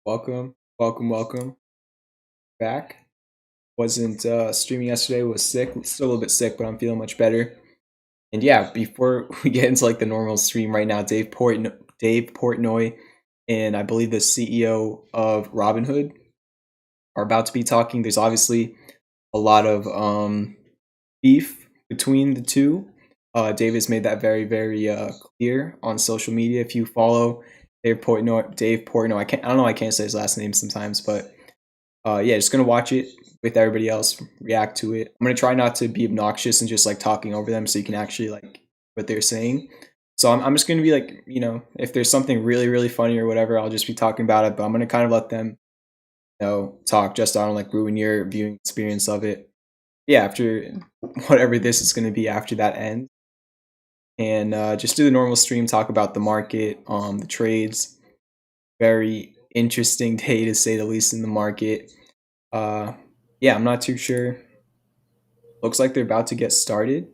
Welcome back. Wasn't streaming yesterday. Was sick. Still a little bit sick, but I'm feeling much better. And yeah, before we get into like the normal stream right now, Dave Portnoy, and I believe the CEO of Robinhood are about to be talking. There's obviously a lot of beef between the two. Dave has made that very clear on social media. If you follow Dave Portnoy, I don't know, I can't say his last name sometimes, but yeah, just gonna watch it with everybody else, react to it. I'm gonna try not to be obnoxious and just like talking over them, so you can actually like what they're saying. So I'm just gonna be like, if there's something really funny or whatever, I'll just be talking about it. But I'm gonna kind of let them, talk, just so I don't like ruin your viewing experience of it. Yeah, after whatever this is gonna be after that ends, and just do the normal stream, talk about the market, the trades. Very interesting day to say the least in the market. Uh, yeah, I'm not too sure. Looks like they're about to get started.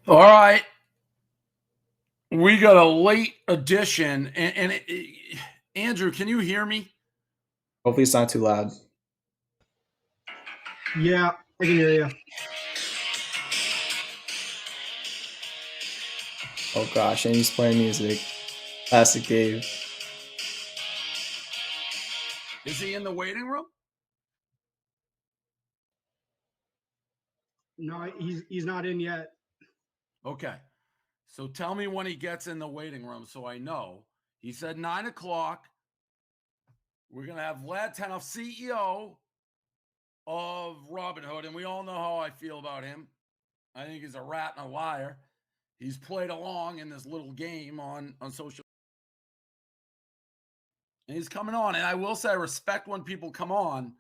All right. We got a late edition. And Andrew, can you hear me? Hopefully it's not too loud. Yeah, I can hear you. Oh gosh, and he's playing music. Classic Dave. Is he in the waiting room? No, he's not in yet. Okay. So tell me when he gets in the waiting room so I know. He said 9 o'clock. We're going to have Vlad Tenoff, CEO of Robinhood, and we all know how I feel about him. I think he's a rat and a liar. He's played along in this little game on social. And he's coming on. And I will say I respect when people come on,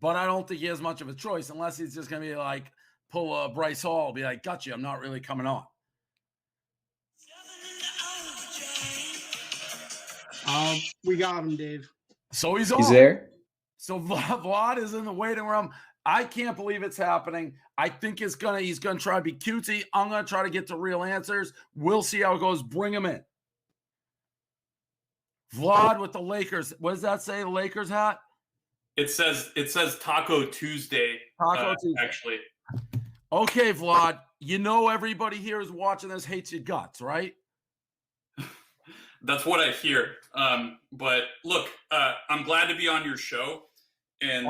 but I don't think he has much of a choice unless he's just going to be like, pull a Bryce Hall, be like, gotcha, I'm not really coming on. We got him, Dave. So he's on. He's there? So Vlad is in the waiting room. I can't believe it's happening. I think he's gonna try to be cutesy. I'm gonna try to get to real answers. We'll see how it goes. Bring him in. Vlad with the Lakers. What does that say? The Lakers hat? It says Taco Tuesday. Taco Tuesday. Actually. Okay, Vlad. You know everybody here is watching this hates your guts, right? That's what I hear. But look, I'm glad to be on your show, and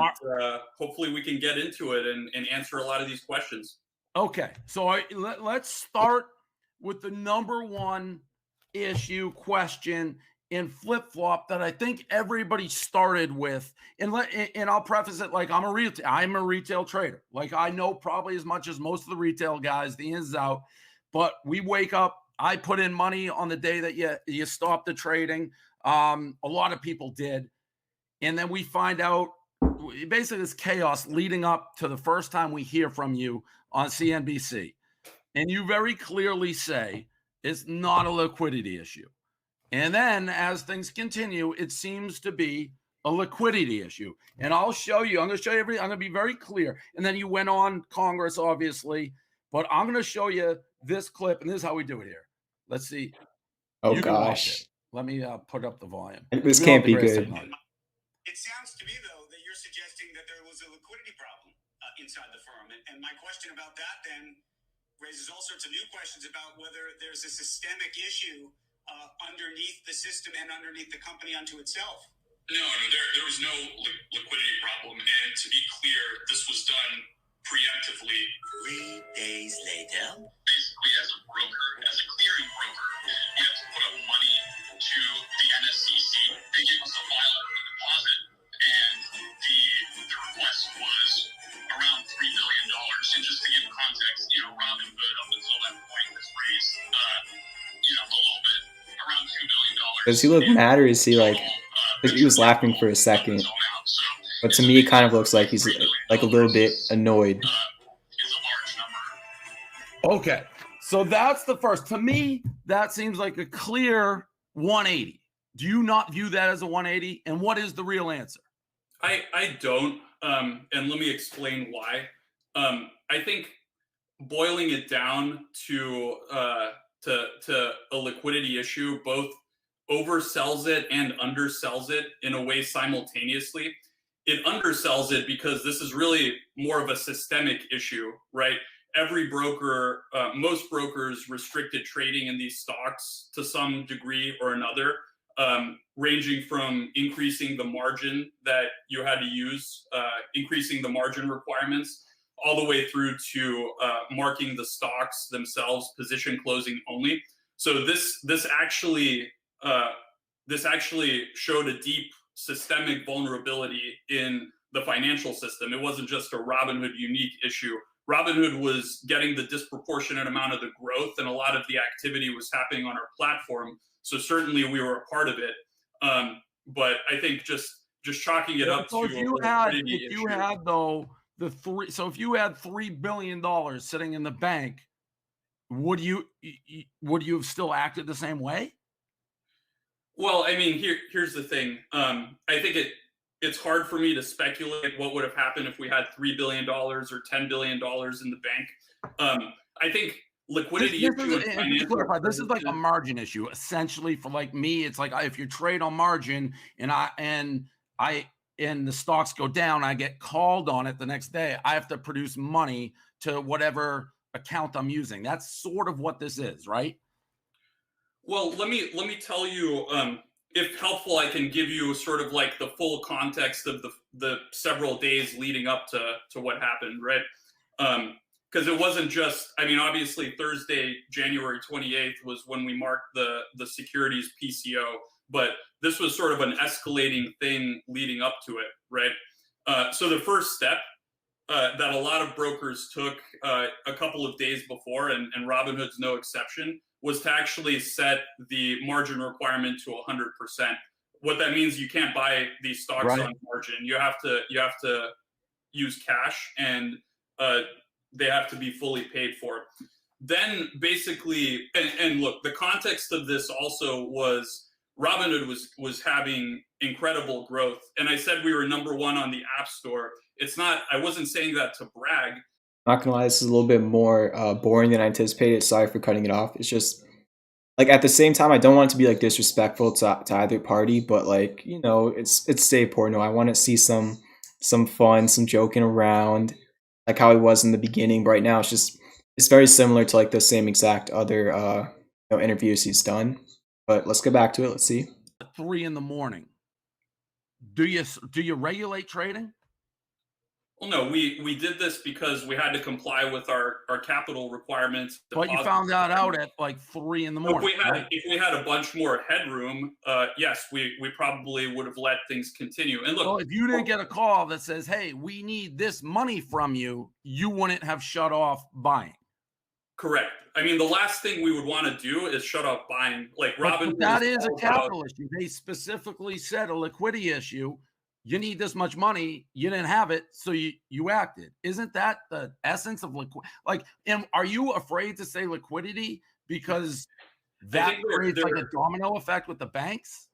hopefully we can get into it and answer a lot of these questions. Okay, so let's start with the number one question in flip-flop that I think everybody started with. And I'll preface it like I'm a retail trader. Like I know probably as much as most of the retail guys, the ins and outs, but we wake up, I put in money on the day that you stop the trading. A lot of people did. And then we find out basically this chaos leading up to the first time we hear from you on CNBC. And you very clearly say it's not a liquidity issue. And then as things continue, it seems to be a liquidity issue. And I'll show you, I'm going to show you everything. I'm going to be very clear. And then you went on Congress, obviously, but I'm going to show you this clip. And this is how we do it here. Let's see. Oh gosh. Let me put up the volume. This can't be good. It sounds to me, though, that you're suggesting that there was a liquidity problem inside the firm. And my question about that then raises all sorts of new questions about whether there's a systemic issue underneath the system and underneath the company unto itself. No, there was no liquidity problem. And to be clear, this was done preemptively. 3 days later. Basically, as a broker, as a clearing broker, you have to put up money to the NSCC. They gave us a liable deposit, and the request was around $3 million. And just to give context, Robinhood up until that point has raised, a little bit, around $2 billion. Does he look mad, or is he like? He was laughing for a second, but to me, it kind of looks like he's like a little bit annoyed. Okay, so that's the first. To me, that seems like a clear 180. Do you not view that as a 180? And what is the real answer? I don't, and let me explain why. I think boiling it down to a liquidity issue, both oversells it and undersells it in a way simultaneously. It undersells it because this is really more of a systemic issue, right? Every broker, most brokers restricted trading in these stocks to some degree or another, ranging from increasing the margin that you had to use, increasing the margin requirements, all the way through to marking the stocks themselves position closing only. So this actually showed a deep systemic vulnerability in the financial system. It wasn't just a Robinhood unique issue. Robinhood was getting the disproportionate amount of the growth, and a lot of the activity was happening on our platform. So certainly we were a part of it. But I think just chalking it up So to if you had $3 billion sitting in the bank, would you have still acted the same way? Well, I mean, here's the thing. I think it's hard for me to speculate what would have happened if we had $3 billion or $10 billion in the bank. I think liquidity this is like a margin issue. Essentially, for like me, it's like if you trade on margin and the stocks go down, I get called on it the next day, I have to produce money to whatever account I'm using. That's sort of what this is, right? Well, let me tell you, if helpful, I can give you sort of like the full context of the several days leading up to what happened, right? Because it wasn't just, I mean, obviously Thursday, January 28th was when we marked the securities PCO, but this was sort of an escalating thing leading up to it, right? So the first step that a lot of brokers took a couple of days before, and Robinhood's no exception, was to actually set the margin requirement to 100%. What that means, you can't buy these stocks on margin. You have to use cash, and they have to be fully paid for. Then basically, and look, the context of this also was Robinhood was having incredible growth, and I said we were number one on the App Store. It's not. I wasn't saying that to brag. Not gonna lie, this is a little bit more boring than I anticipated. Sorry for cutting it off. It's just like at the same time, I don't want it to be like disrespectful to either party, but like, you know, it's Dave Portnoy. I want to see some fun, some joking around, like how it was in the beginning. But right now, it's very similar to like the same exact other interviews he's done. But let's get back to it. Let's see. 3 a.m. Do you regulate trading? Well, no, we did this because we had to comply with our capital requirements. But you found that out at like 3 a.m. If we had a bunch more headroom, yes, we probably would have let things continue. And look, well, if you didn't get a call that says, "Hey, we need this money from you," you wouldn't have shut off buying. Correct. I mean, the last thing we would want to do is shut off buying. Like Robinhood, that is a capital issue. They specifically said a liquidity issue. You need this much money. You didn't have it, so you acted. Isn't that the essence of liquidity? Like, and are you afraid to say liquidity because that creates like a domino effect with the banks?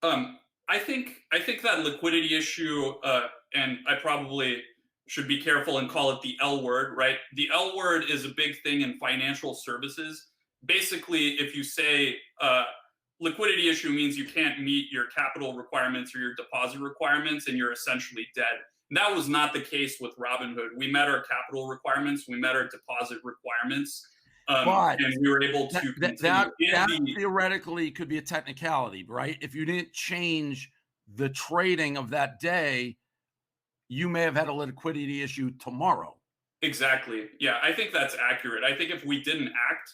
I think that liquidity issue, and I probably should be careful and call it the L word, right? The L word is a big thing in financial services. Basically, if you say liquidity issue means you can't meet your capital requirements or your deposit requirements, and you're essentially dead. And that was not the case with Robinhood. We met our capital requirements, we met our deposit requirements, and we were able to that theoretically could be a technicality, right? If you didn't change the trading of that day, you may have had a liquidity issue tomorrow. Exactly. Yeah, I think that's accurate. I think if we didn't act,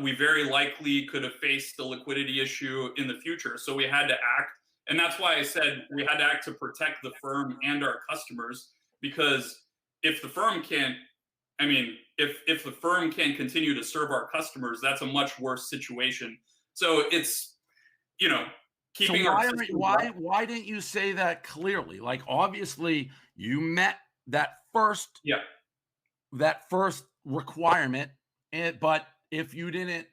we very likely could have faced the liquidity issue in the future. So we had to act. And that's why I said we had to act to protect the firm and our customers, because if the firm can't, I mean, if the firm can continue to serve our customers, that's a much worse situation. So it's, you know, keeping why didn't you say that clearly? Like, obviously you met that first requirement, but if you didn't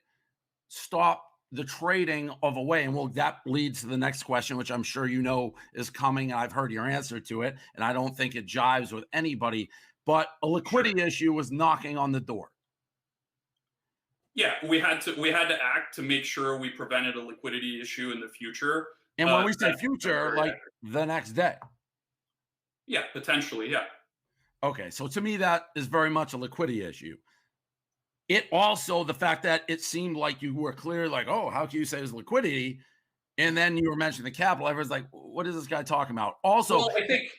stop the trading of a way, and that leads to the next question, which I'm sure you know is coming. I've heard your answer to it, and I don't think it jives with anybody, but a liquidity issue was knocking on the door. Yeah, we had to act to make sure we prevented a liquidity issue in the future. And when we say That's future, very like accurate. the next day. Yeah, potentially, yeah. Okay, so to me, that is very much a liquidity issue. It also, the fact that it seemed like you were clear, like, oh, how can you say it's liquidity? And then you were mentioning the capital. Everyone's like, what is this guy talking about? Also, Well, I think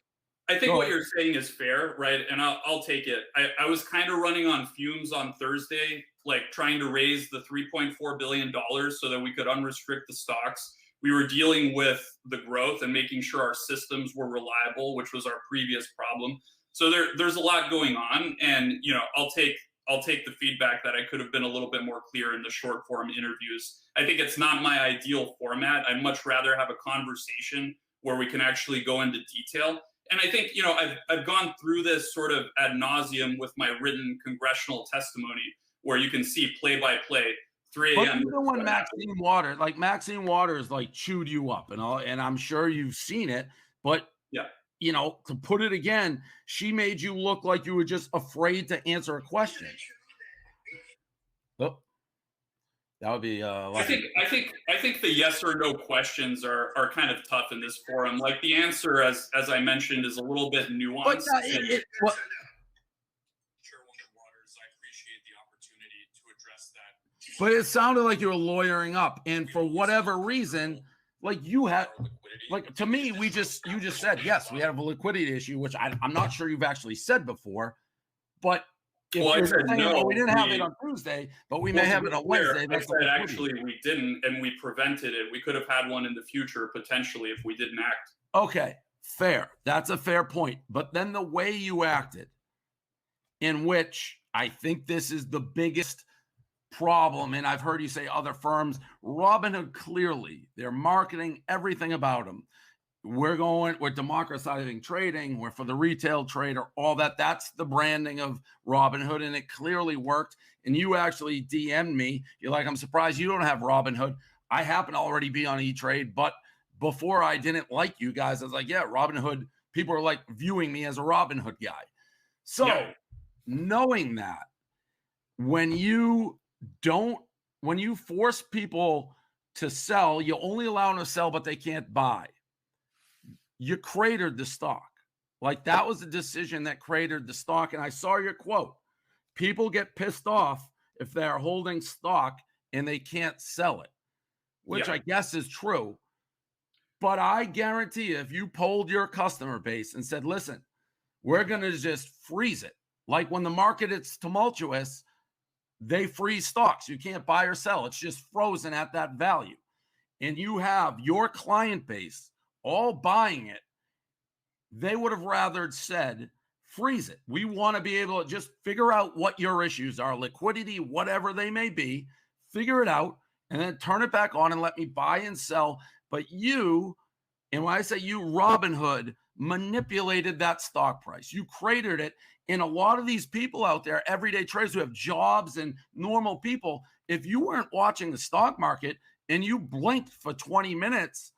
Go what ahead. you're saying is fair, right? And I'll take it. I was kind of running on fumes on Thursday, like trying to raise the $3.4 billion so that we could unrestrict the stocks. We were dealing with the growth and making sure our systems were reliable, which was our previous problem. So there's a lot going on, and I'll take the feedback that I could have been a little bit more clear in the short form interviews. I think it's not my ideal format. I'd much rather have a conversation where we can actually go into detail. And I think, I've gone through this sort of ad nauseum with my written congressional testimony, where you can see play by play, 3 but a.m. even when Maxine Waters like chewed you up and all, and I'm sure you've seen it, but Yeah. to put it again, she made you look like you were just afraid to answer a question. Oh, that would be I think the yes or no questions are kind of tough in this forum. Like the answer, as I mentioned, is a little bit nuanced. But Chairwoman Waters, I appreciate the opportunity to address that. But it sounded like you were lawyering up, and for whatever reason, like you had, like to me, you just said yes, we have a liquidity issue, which I'm not sure you've actually said before, but if Well, I you're said saying, no, well, we didn't have it on Tuesday, but we may have it on Wednesday. I That's said actually we didn't, and we prevented it. We could have had one in the future potentially if we didn't act. Okay, fair. That's a fair point. But then the way you acted, in which I think this is the biggest problem, and I've heard you say other firms, Robinhood clearly, they're marketing everything about them. We're democratizing trading. We're for the retail trader, all that. That's the branding of Robinhood, and it clearly worked. And you actually DM'd me. You're like, I'm surprised you don't have Robinhood. I happen to already be on E-Trade, but before I didn't like you guys. I was like, yeah, Robinhood. People are like viewing me as a Robinhood guy. So knowing that, when you force people to sell, you only allow them to sell, but they can't buy. You cratered the stock. Like that was the decision that cratered the stock. And I saw your quote. People get pissed off if they're holding stock and they can't sell it, which I guess is true. But I guarantee you, if you polled your customer base and said, listen, we're going to just freeze it. Like when the market is tumultuous, they freeze stocks. You can't buy or sell. It's just frozen at that value. And you have your client base all buying it, they would have rather said, freeze it. We want to be able to just figure out what your issues are, liquidity, whatever they may be, figure it out, and then turn it back on and let me buy and sell. But you, and when I say you, Robinhood, manipulated that stock price. You cratered it. And a lot of these people out there, everyday traders who have jobs and normal people, if you weren't watching the stock market and you blinked for 20 minutes,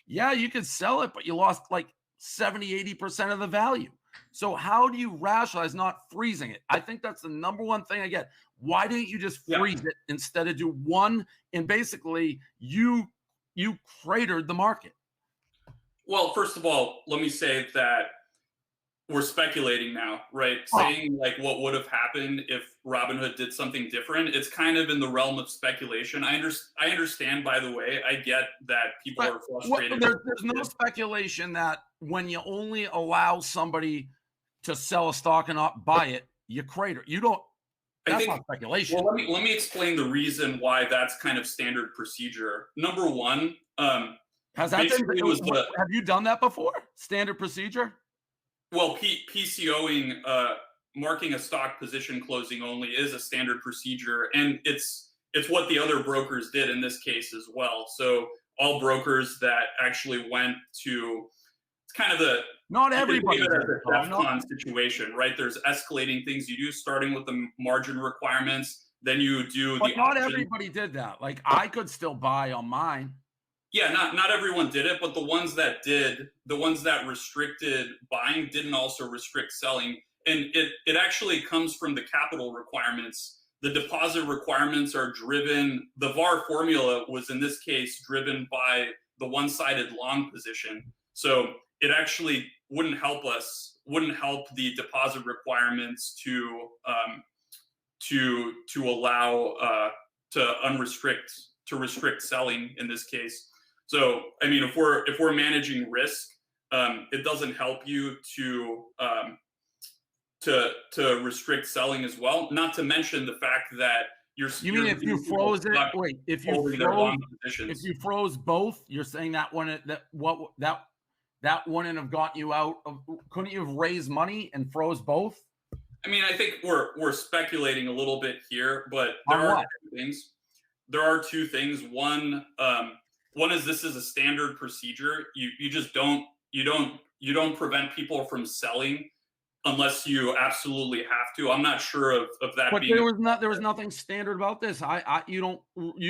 yeah, you could sell it, but you lost like 70, 80% of the value. So how do you rationalize not freezing it? I think that's the number one thing I get. Why didn't you just freeze it instead of do one? And basically you cratered the market. Well, first of all, let me say that we're speculating now, right? Saying like what would have happened if Robinhood did something different. It's kind of in the realm of speculation. I understand, by the way, I get that people are frustrated. There's no speculation that when you only allow somebody to sell a stock and not buy it, you crater. You don't. That's not speculation. Well, let me explain the reason why that's kind of standard procedure. Number one, have you done that before? Standard procedure? Well, PCOing, marking a stock position closing only is a standard procedure, and it's what the other brokers did in this case as well. So all brokers that actually went to, it's kind of the not everybody DEFCON situation, right? There's escalating things you do, starting with the margin requirements, then you do but not everybody did that. Like I could still buy on mine. Yeah, not everyone did it, but the ones that did, the ones that restricted buying didn't also restrict selling. And it actually comes from the capital requirements the deposit requirements are driven. The VAR formula was in this case driven by the one-sided long position. So it actually wouldn't help the deposit requirements to allow to restrict selling in this case. So I mean, if we're managing risk, it doesn't help you to restrict selling as well. Not to mention the fact that if you froze both, you're saying that wouldn't have gotten you out of, couldn't you have raised money and froze both? I mean, I think we're speculating a little bit here, but there are two things. There are two things. One is this is a standard procedure. You just don't prevent people from selling unless you absolutely have to. I'm not sure of that. But there was nothing standard about this. You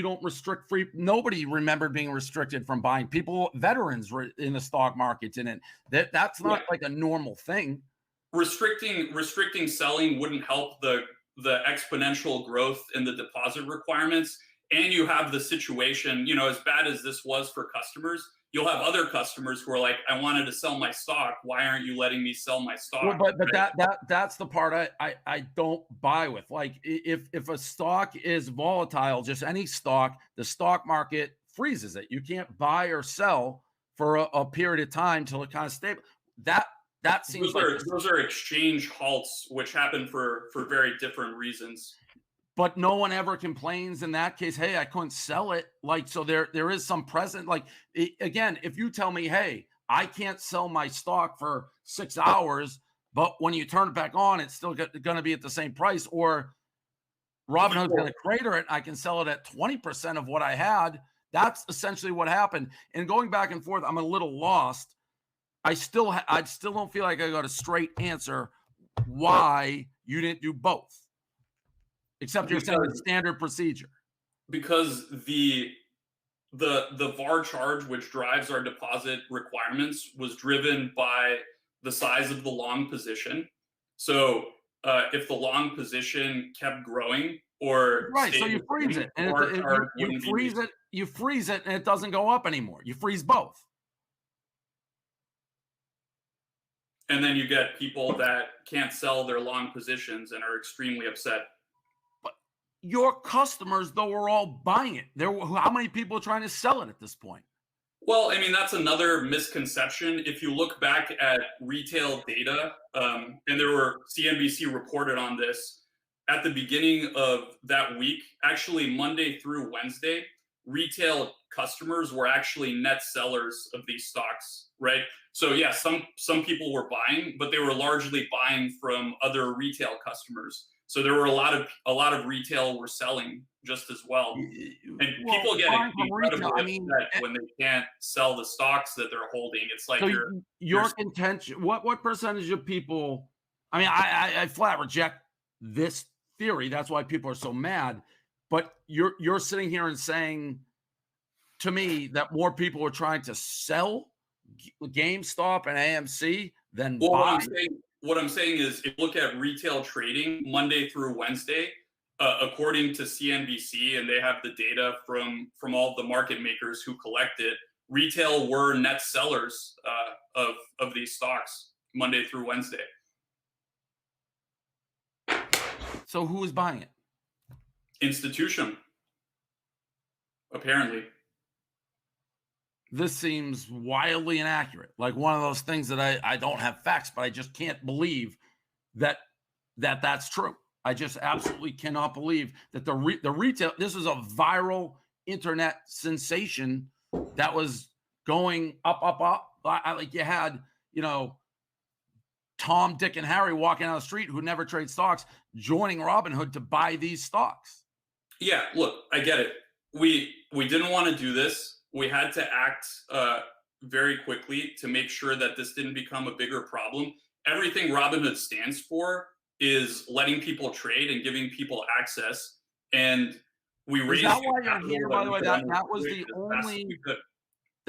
don't restrict free. Nobody remembered being restricted from buying. Veterans were in the stock market, and that's not like a normal thing. Restricting selling wouldn't help the exponential growth in the deposit requirements. And you have the situation, as bad as this was for customers, you'll have other customers who are like, I wanted to sell my stock. Why aren't you letting me sell my stock? Well, but right? that's the part I don't buy with. Like if a stock is volatile, just any stock, the stock market freezes it. You can't buy or sell for a period of time till it kind of stable. That seems those are exchange halts, which happen for very different reasons. But no one ever complains in that case. Hey, I couldn't sell it. Like, so there is some present. Like, again, if you tell me, hey, I can't sell my stock for 6 hours, but when you turn it back on, it's still going to be at the same price, or Robinhood's going to crater it, I can sell it at 20% of what I had. That's essentially what happened. And going back and forth, I'm a little lost. I still don't feel like I got a straight answer why you didn't do both. Except you're saying it's standard procedure. Because the VAR charge, which drives our deposit requirements, was driven by the size of the long position. So if the long position kept growing, or right, so you freeze it, and you freeze it, and it doesn't go up anymore. You freeze both. And then you get people that can't sell their long positions and are extremely upset. Your customers, though, are all buying it. How many people are trying to sell it at this point? Well, I mean, that's another misconception. If you look back at retail data, and CNBC reported on this, at the beginning of that week, actually Monday through Wednesday, retail customers were actually net sellers of these stocks, right? So yeah, some people were buying, but they were largely buying from other retail customers. So there were a lot of retail were selling just as well, and people get incredibly upset when they can't sell the stocks that they're holding. It's like so your contention. What percentage of people? I mean, I flat reject this theory. That's why people are so mad. But you're sitting here and saying to me that more people are trying to sell GameStop and AMC than buy. What I'm saying is, if you look at retail trading Monday through Wednesday, according to CNBC, and they have the data from all the market makers who collect it, retail were net sellers of these stocks Monday through Wednesday. So who is buying it? Institution, apparently. This seems wildly inaccurate. Like one of those things that I don't have facts, but I just can't believe that's true. I just absolutely cannot believe that the retail, this is a viral internet sensation that was going up. Like you had, Tom, Dick, and Harry walking down the street who never trade stocks, joining Robinhood to buy these stocks. Yeah, look, I get it. We didn't want to do this. We had to act very quickly to make sure that this didn't become a bigger problem. Everything Robinhood stands for is letting people trade and giving people access. And we raised. Is that why you're here? By the way, that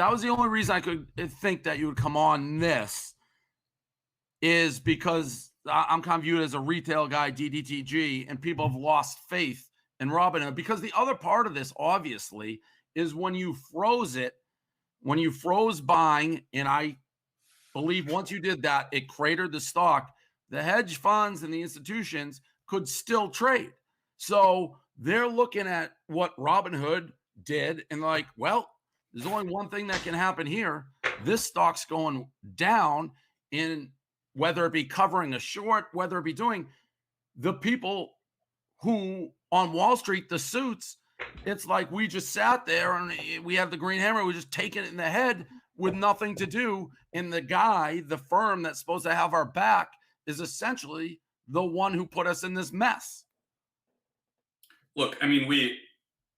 was the only reason I could think that you would come on this, is because I'm kind of viewed as a retail guy, DDTG, and people have lost faith in Robinhood because the other part of this, obviously, is when you froze it, when you froze buying, and I believe once you did that, it cratered the stock. The hedge funds and the institutions could still trade. So they're looking at what Robinhood did and like, well, there's only one thing that can happen here. This stock's going down, in whether it be covering a short, whether it be doing the people who on Wall Street, the suits, it's like we just sat there and we have the green hammer, we just taking it in the head with nothing to do. And the guy, the firm that's supposed to have our back, is essentially the one who put us in this mess. Look, I mean,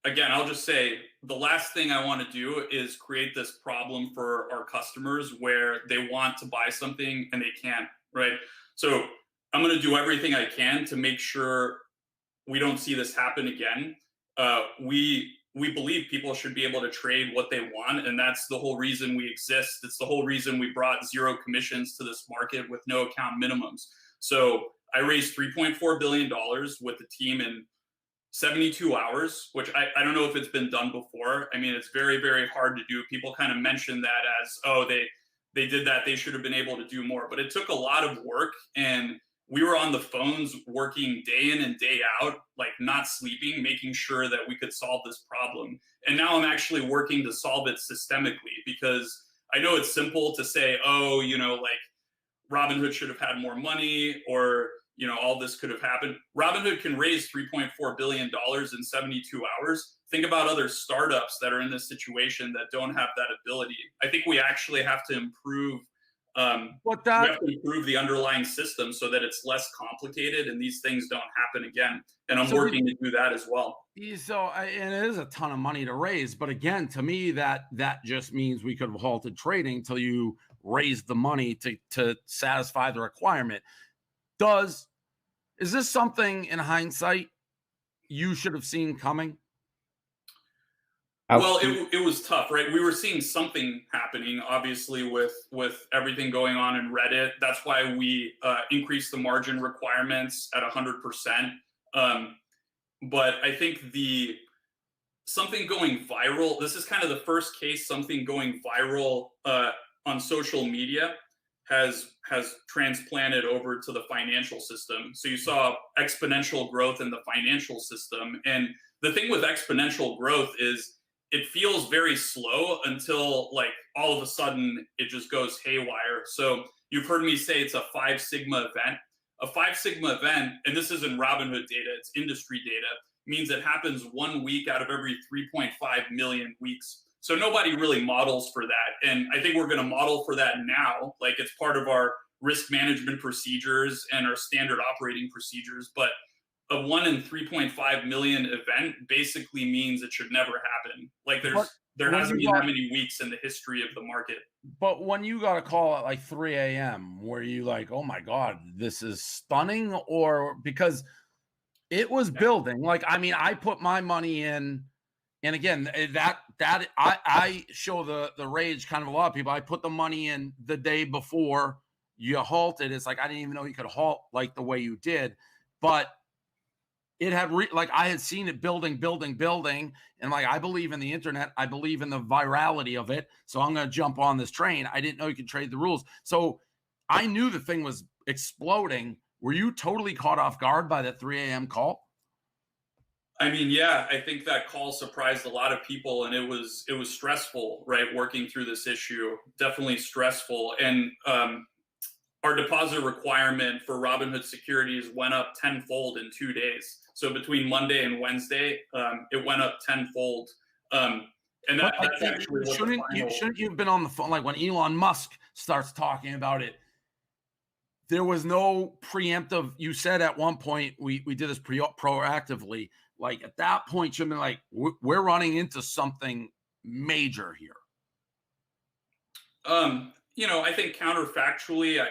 again, I'll just say the last thing I want to do is create this problem for our customers where they want to buy something and they can't, right? So I'm going to do everything I can to make sure we don't see this happen again. We believe people should be able to trade what they want, and that's the whole reason we exist. It's the whole reason we brought zero commissions to this market with no account minimums. So I raised $3.4 billion with the team in 72 hours, which I don't know if it's been done before. I mean, it's very, very hard to do. People kind of mention that as, oh, they did that, they should have been able to do more. But it took a lot of work, and we were on the phones working day in and day out, like not sleeping, making sure that we could solve this problem. And now I'm actually working to solve it systemically, because I know it's simple to say, oh, like Robinhood should have had more money, or, all this could have happened. Robinhood can raise $3.4 billion in 72 hours. Think about other startups that are in this situation that don't have that ability. I think we actually have to improve we have to improve the underlying system so that it's less complicated and these things don't happen again. And I'm working to do that as well. So, and it is a ton of money to raise, but again, to me, that just means we could have halted trading till you raise the money to satisfy the requirement. Is this something in hindsight you should have seen coming? Well, it was tough, right? We were seeing something happening, obviously, with everything going on in Reddit. That's why we increased the margin requirements at 100%. But I think something going viral, this is kind of the first case something going viral on social media has transplanted over to the financial system. So you saw exponential growth in the financial system. And the thing with exponential growth is it feels very slow until like all of a sudden it just goes haywire. So you've heard me say it's a 5 sigma event. A 5 sigma event, and this isn't Robinhood data, it's industry data, means it happens 1 week out of every 3.5 million weeks. So nobody really models for that. And I think we're going to model for that now. Like it's part of our risk management procedures and our standard operating procedures. But a 1 in 3.5 million event basically means it should never happen. Like there hasn't been that many weeks in the history of the market. But when you got a call at like 3 a.m., were you like, oh my God, this is stunning? Or because it was building, like, I mean, I put my money in, and again, I show the rage kind of a lot of people. I put the money in the day before you halted. It's like, I didn't even know you could halt like the way you did, but it had like I had seen it building, and like I believe in the internet, I believe in the virality of it, so I'm going to jump on this train. I didn't know you could trade the rules, so I knew the thing was exploding. Were you totally caught off guard by the 3 a.m. call? I mean, yeah, I think that call surprised a lot of people, and it was stressful, right? Working through this issue, definitely stressful, and our deposit requirement for Robinhood securities went up tenfold in 2 days. So between Monday and Wednesday, it went up tenfold. And that's actually shouldn't you have been on the phone? Like when Elon Musk starts talking about it, there was no preemptive. You said at one point, we did this proactively. Like at that point, you've been like, we're running into something major here. I think counterfactually,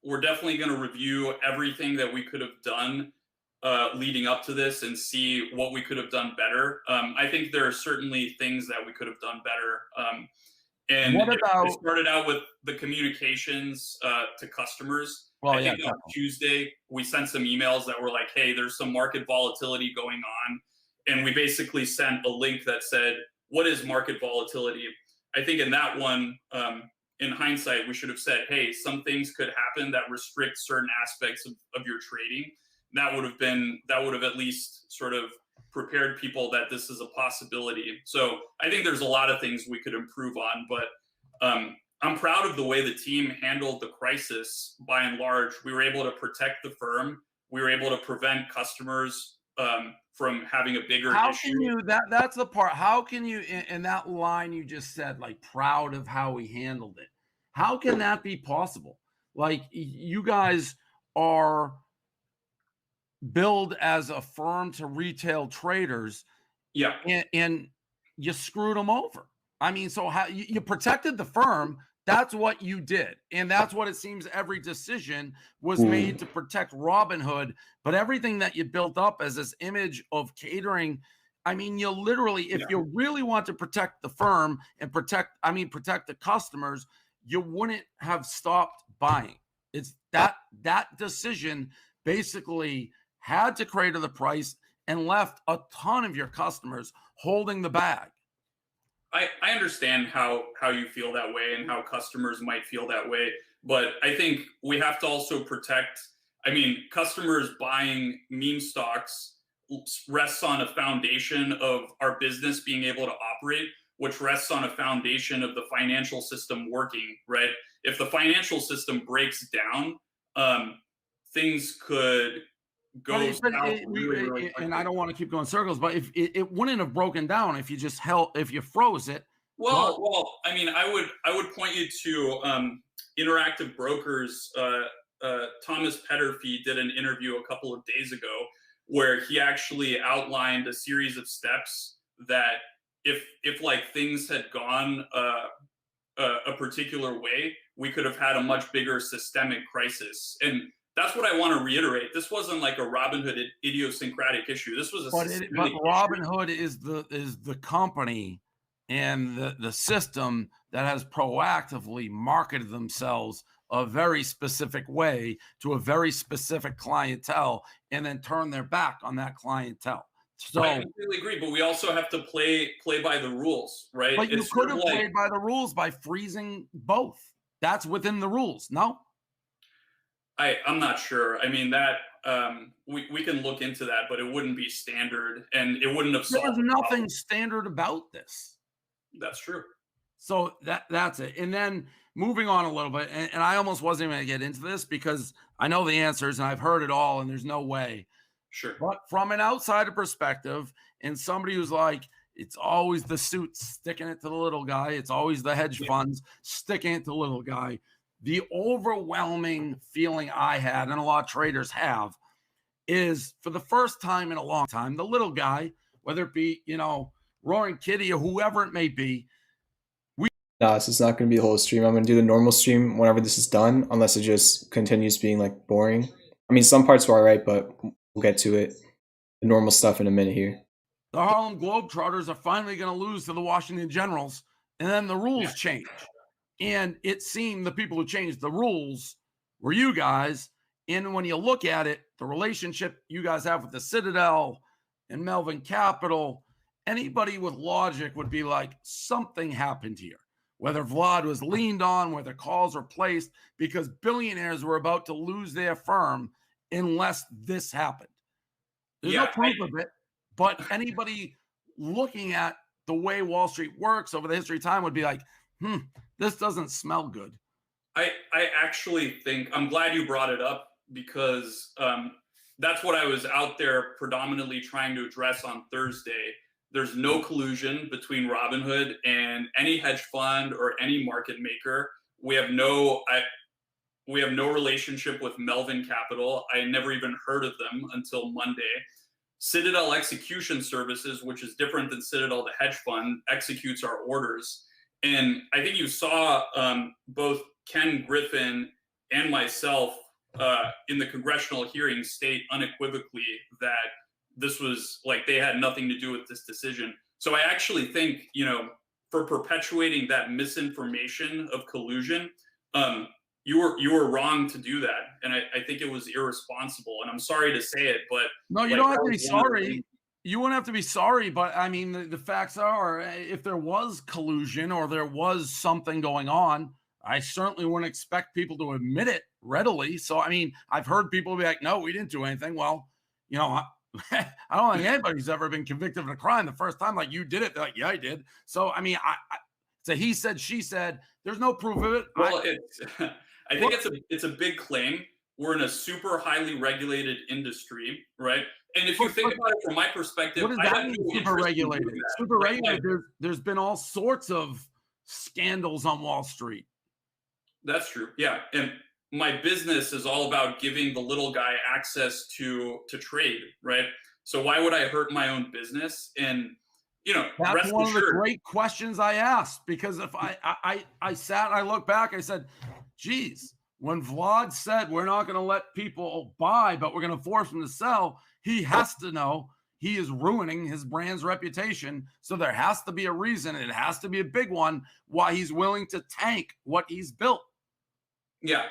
we're definitely going to review everything that we could have done leading up to this and see what we could have done better. I think there are certainly things that we could have done better. And What it about? started out with the communications to customers. Well, I yeah, think on definitely. Tuesday, we sent some emails that were like, hey, there's some market volatility going on. And we basically sent a link that said, what is market volatility? I think in that one, in hindsight, we should have said, hey, some things could happen that restrict certain aspects of your trading. That would have at least sort of prepared people that this is a possibility. So I think there's a lot of things we could improve on, but I'm proud of the way the team handled the crisis. By and large, we were able to protect the firm. We were able to prevent customers from having a bigger How issue. can you that's the part? How can you in that line you just said, like, proud of how we handled it? How can that be possible? Like, you guys are billed as a firm to retail traders, Yeah. and you screwed them over. I mean, so how you protected the firm? That's what you did, and that's what it seems every decision was made to protect Robinhood. But everything that you built up as this image of catering, I mean, you literally, if you really want to protect the firm and protect the customers, you wouldn't have stopped buying. It's that decision basically had to crater the price and left a ton of your customers holding the bag. I understand how you feel that way and how customers might feel that way, but I think we have to also protect. I mean, customers buying meme stocks rests on a foundation of our business being able to operate, which rests on a foundation of the financial system working, right? If the financial system breaks down, things could go south really quickly. And I don't want to keep going circles, but if it wouldn't have broken down if you just if you froze it. Well, I mean, I would point you to Interactive Brokers. Thomas Petterfee did an interview a couple of days ago where he actually outlined a series of steps that if like things had gone a particular way, we could have had a much bigger systemic crisis. And that's what I want to reiterate. This wasn't like a Robinhood idiosyncratic issue. This was a systemic But issue. Robinhood is the company and the system that has proactively marketed themselves a very specific way to a very specific clientele and then turn their back on that clientele. So I completely agree, but we also have to play by the rules, right? But you could have played by the rules by freezing both. That's within the rules, no? I'm not sure. I mean, that we can look into that, but it wouldn't be standard, and it wouldn't have solved. There's nothing standard about this. That's true. So that's it. And then moving on a little bit, and I almost wasn't even going to get into this because I know the answers and I've heard it all, and there's no way. Sure. But from an outsider perspective, and somebody who's like, it's always the suits sticking it to the little guy. It's always the hedge funds sticking it to the little guy. The overwhelming feeling I had, and a lot of traders have, is for the first time in a long time, the little guy, whether it be, Roaring Kitty or whoever it may be. No, this is not going to be the whole stream. I'm going to do the normal stream whenever this is done, unless it just continues being like boring. I mean, some parts were all right, but we'll get to it. The normal stuff in a minute here. The Harlem Globetrotters are finally going to lose to the Washington Generals, and then the rules change. And it seemed the people who changed the rules were you guys. And when you look at it, the relationship you guys have with the Citadel and Melvin Capital, anybody with logic would be like, something happened here. Whether Vlad was leaned on, whether calls were placed, because billionaires were about to lose their firm unless this happened. There's no proof of it, but anybody looking at the way Wall Street works over the history of time would be like, this doesn't smell good. I actually think, I'm glad you brought it up, because that's what I was out there predominantly trying to address on Thursday. There's no collusion between Robinhood and any hedge fund or any market maker. We have no relationship with Melvin Capital. I never even heard of them until Monday. Citadel Execution Services, which is different than Citadel, the hedge fund, executes our orders. And I think you saw both Ken Griffin and myself in the congressional hearing state unequivocally that this was like they had nothing to do with this decision. So I actually think, for perpetuating that misinformation of collusion. You were wrong to do that, and I think it was irresponsible. And I'm sorry to say it, but no, you like, don't have that to be was one of the sorry. things- You wouldn't have to be sorry, but I mean, the facts are, if there was collusion or there was something going on, I certainly wouldn't expect people to admit it readily. So, I mean, I've heard people be like, no, we didn't do anything. Well, you know, I don't think anybody's ever been convicted of a crime the first time, like you did it. They're like, yeah, I did. So, I mean, it's a he said, she said. There's no proof of it. Well, I think it's a big claim. We're in a super highly regulated industry, right? And if you think about it from my perspective, What does I that have mean, no super interest in regulated? doing that, Super right? Like, regulated. There's been all sorts of scandals on Wall Street. that's true. Yeah. And my business is all about giving the little guy access to trade, right? So why would I hurt my own business? And That's rest one of the assured, great questions I asked, because if I sat and I look back, I said, geez, when Vlad said we're not going to let people buy, but we're going to force them to sell, he has to know he is ruining his brand's reputation. So there has to be a reason, it has to be a big one, why he's willing to tank what he's built. yeah.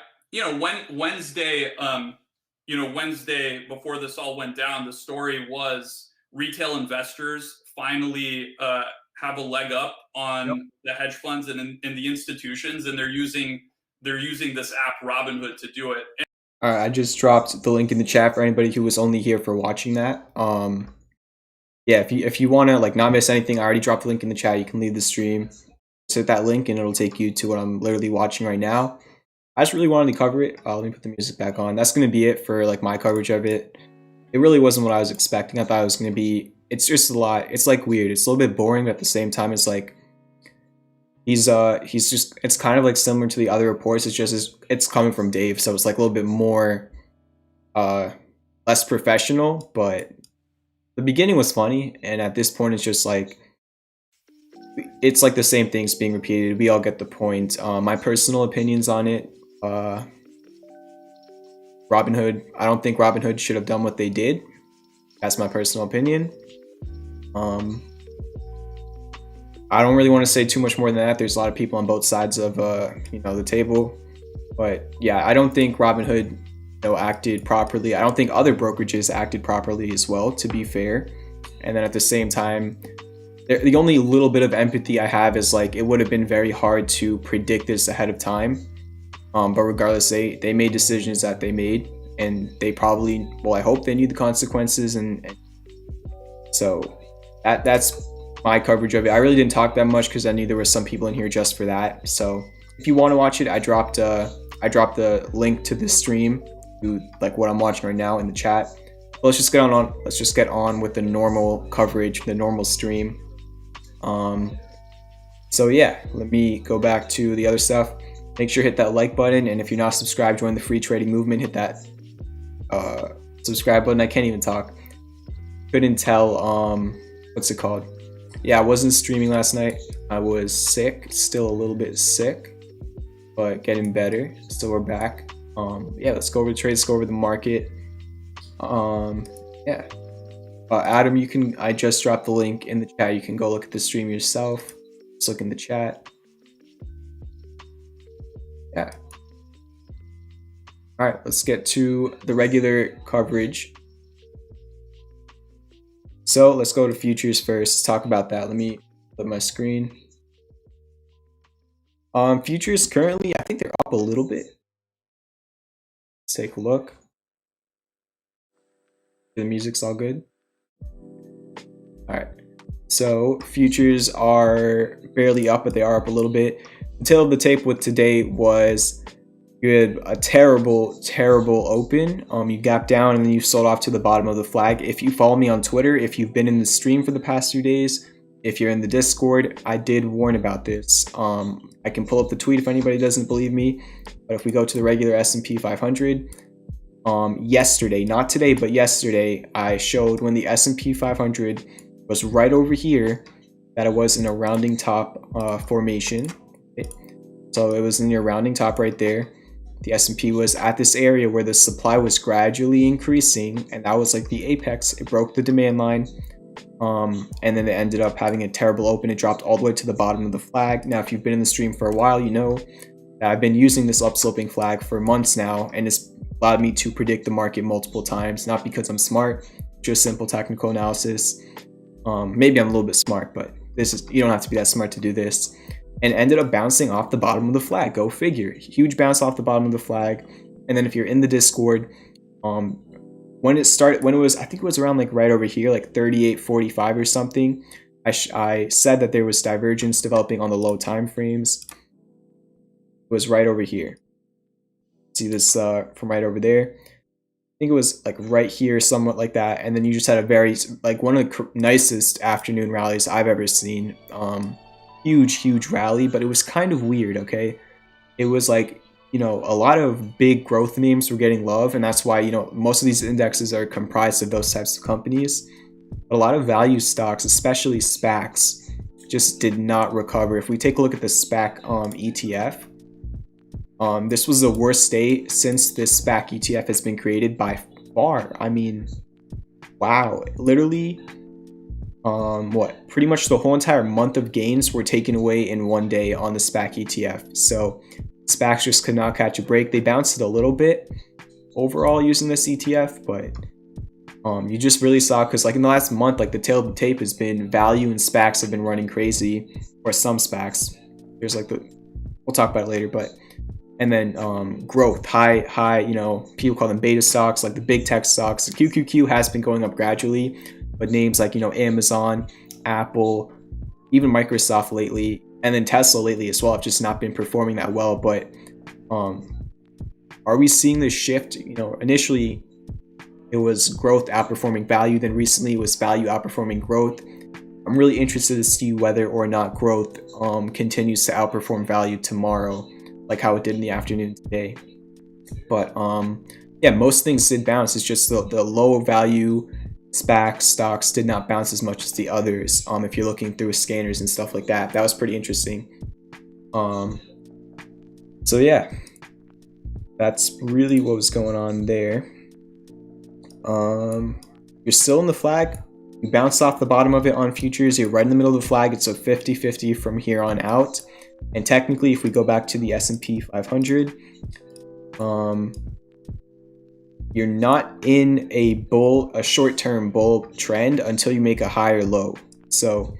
Wednesday, Wednesday before this all went down, the story was retail investors finally have a leg up on the hedge funds and the institutions, and they're using this app Robinhood to do it. All right, I just dropped the link in the chat for anybody who was only here for watching that. Yeah, if you want to like not miss anything, I already dropped the link in the chat. You can leave the stream, just hit that link, and it'll take you to what I'm literally watching right now. I just really wanted to cover it. Let me put the music back on. That's going to be it for like my coverage of it. It really wasn't what I was expecting. I thought it was going to be. It's just a lot. It's like weird. It's a little bit boring, but at the same time, it's like he's just. It's kind of like similar to the other reports. It's just it's coming from Dave, so it's like a little bit more, less professional. But the beginning was funny, and at this point, it's just like. It's like the same things being repeated. We all get the point. My personal opinions on it. Robinhood. I don't think Robinhood should have done what they did. That's my personal opinion. I don't really want to say too much more than that. There's a lot of people on both sides of the table. But yeah, I don't think Robinhood acted properly. I don't think other brokerages acted properly as well, to be fair. And then at the same time, the only little bit of empathy I have is like it would have been very hard to predict this ahead of time. But regardless, they made decisions that they made, and they probably, well, I hope they knew the consequences, and so that's my coverage of it. I really didn't talk that much because I knew there were some people in here just for that. So if you want to watch it, I dropped the link to the stream to like what I'm watching right now in the chat. But let's just get on with the normal coverage, the normal stream. So yeah, let me go back to the other stuff. Make sure to hit that like button, and if you're not subscribed, join the free trading movement. Hit that subscribe button. I can't even talk. Couldn't tell. What's it called? Yeah, I wasn't streaming last night. I was sick, still a little bit sick, but getting better. So we're back. Yeah, let's go over the trades. Let's go over the market. Yeah. Adam, I just dropped the link in the chat. You can go look at the stream yourself. Let's look in the chat. Yeah. All right, let's get to the regular coverage. So let's go to futures first. Let's talk about that. Let me flip my screen. Futures currently, I think they're up a little bit. Let's take a look. The music's all good. All right. So futures are barely up, but they are up a little bit. The tail of the tape with today was you had a terrible open. You gapped down and then you sold off to the bottom of the flag. If you follow me on Twitter, if you've been in the stream for the past 2 days, if you're in the Discord, I did warn about this. I can pull up the tweet if anybody doesn't believe me. But if we go to the regular S&P 500, yesterday, not today, but yesterday, I showed when the S&P 500 was right over here that it was in a rounding top formation. So it was in your rounding top right there. The S&P was at this area where the supply was gradually increasing, and that was like the apex. It broke the demand line, And then it ended up having a terrible open. It dropped all the way to the bottom of the flag. Now, if you've been in the stream for a while, you know that I've been using this upsloping flag for months now, and it's allowed me to predict the market multiple times, not because I'm smart, just simple technical analysis. Maybe I'm a little bit smart, but you don't have to be that smart to do this. And ended up bouncing off the bottom of the flag. Go figure. Huge bounce off the bottom of the flag. And then if you're in the Discord, when it was, I think it was around like right over here, like 38.45 or something, I said that there was divergence developing on the low time frames. It was right over here. See this from right over there? I think it was like right here, somewhat like that. And then you just had a very, like, one of the nicest afternoon rallies I've ever seen. Huge rally, but it was kind of weird, okay? It was like, you know, a lot of big growth names were getting love, and that's why, you know, most of these indexes are comprised of those types of companies. But a lot of value stocks, especially SPACs, just did not recover. If we take a look at the SPAC ETF, this was the worst day since this SPAC ETF has been created by far. I mean, wow, literally, pretty much the whole entire month of gains were taken away in one day on the SPAC ETF. So SPACs just could not catch a break. They bounced it a little bit overall using this ETF, but you just really saw, because like in the last month, like the tail of the tape has been value, and SPACs have been running crazy, or some SPACs. There's like we'll talk about it later, but and then growth, high, you know, people call them beta stocks, like the big tech stocks. The QQQ has been going up gradually, but names like, you know, Amazon, Apple, even Microsoft lately, and then Tesla lately as well, have just not been performing that well. But are we seeing this shift? You know, initially it was growth outperforming value, then recently it was value outperforming growth. I'm really interested to see whether or not growth continues to outperform value tomorrow, like how it did in the afternoon today. But yeah, most things did bounce. It's just the low value SPAC stocks did not bounce as much as the others. If you're looking through scanners and stuff like that, that was pretty interesting. So yeah, that's really what was going on there. You're still in the flag. You bounced off the bottom of it on futures. You're right in the middle of the flag. It's a 50-50 from here on out. And technically, if we go back to the S&P 500, you're not in a short-term bull trend until you make a higher low. So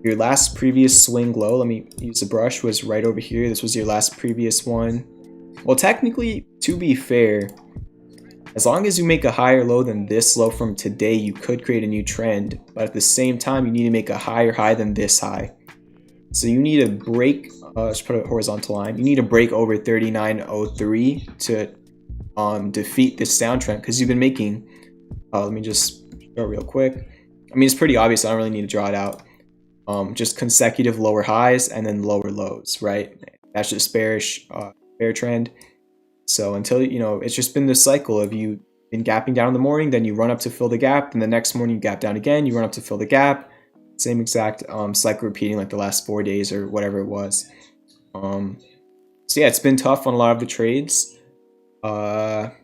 your last previous swing low, let me use a brush, was right over here. This was your last previous one. Well, technically, to be fair, as long as you make a higher low than this low from today, you could create a new trend. But at the same time, you need to make a higher high than this high. So you need to break, let's put a horizontal line. You need to break over 39.03 to defeat this downtrend, because you've been making, let me just show real quick. I mean, it's pretty obvious. I don't really need to draw it out. Just consecutive lower highs and then lower lows, right? That's just bearish, bear trend. So until, you know, it's just been this cycle of you been gapping down in the morning, then you run up to fill the gap, then the next morning you gap down again, you run up to fill the gap. Same exact cycle repeating like the last 4 days or whatever it was. So yeah, it's been tough on a lot of the trades. That's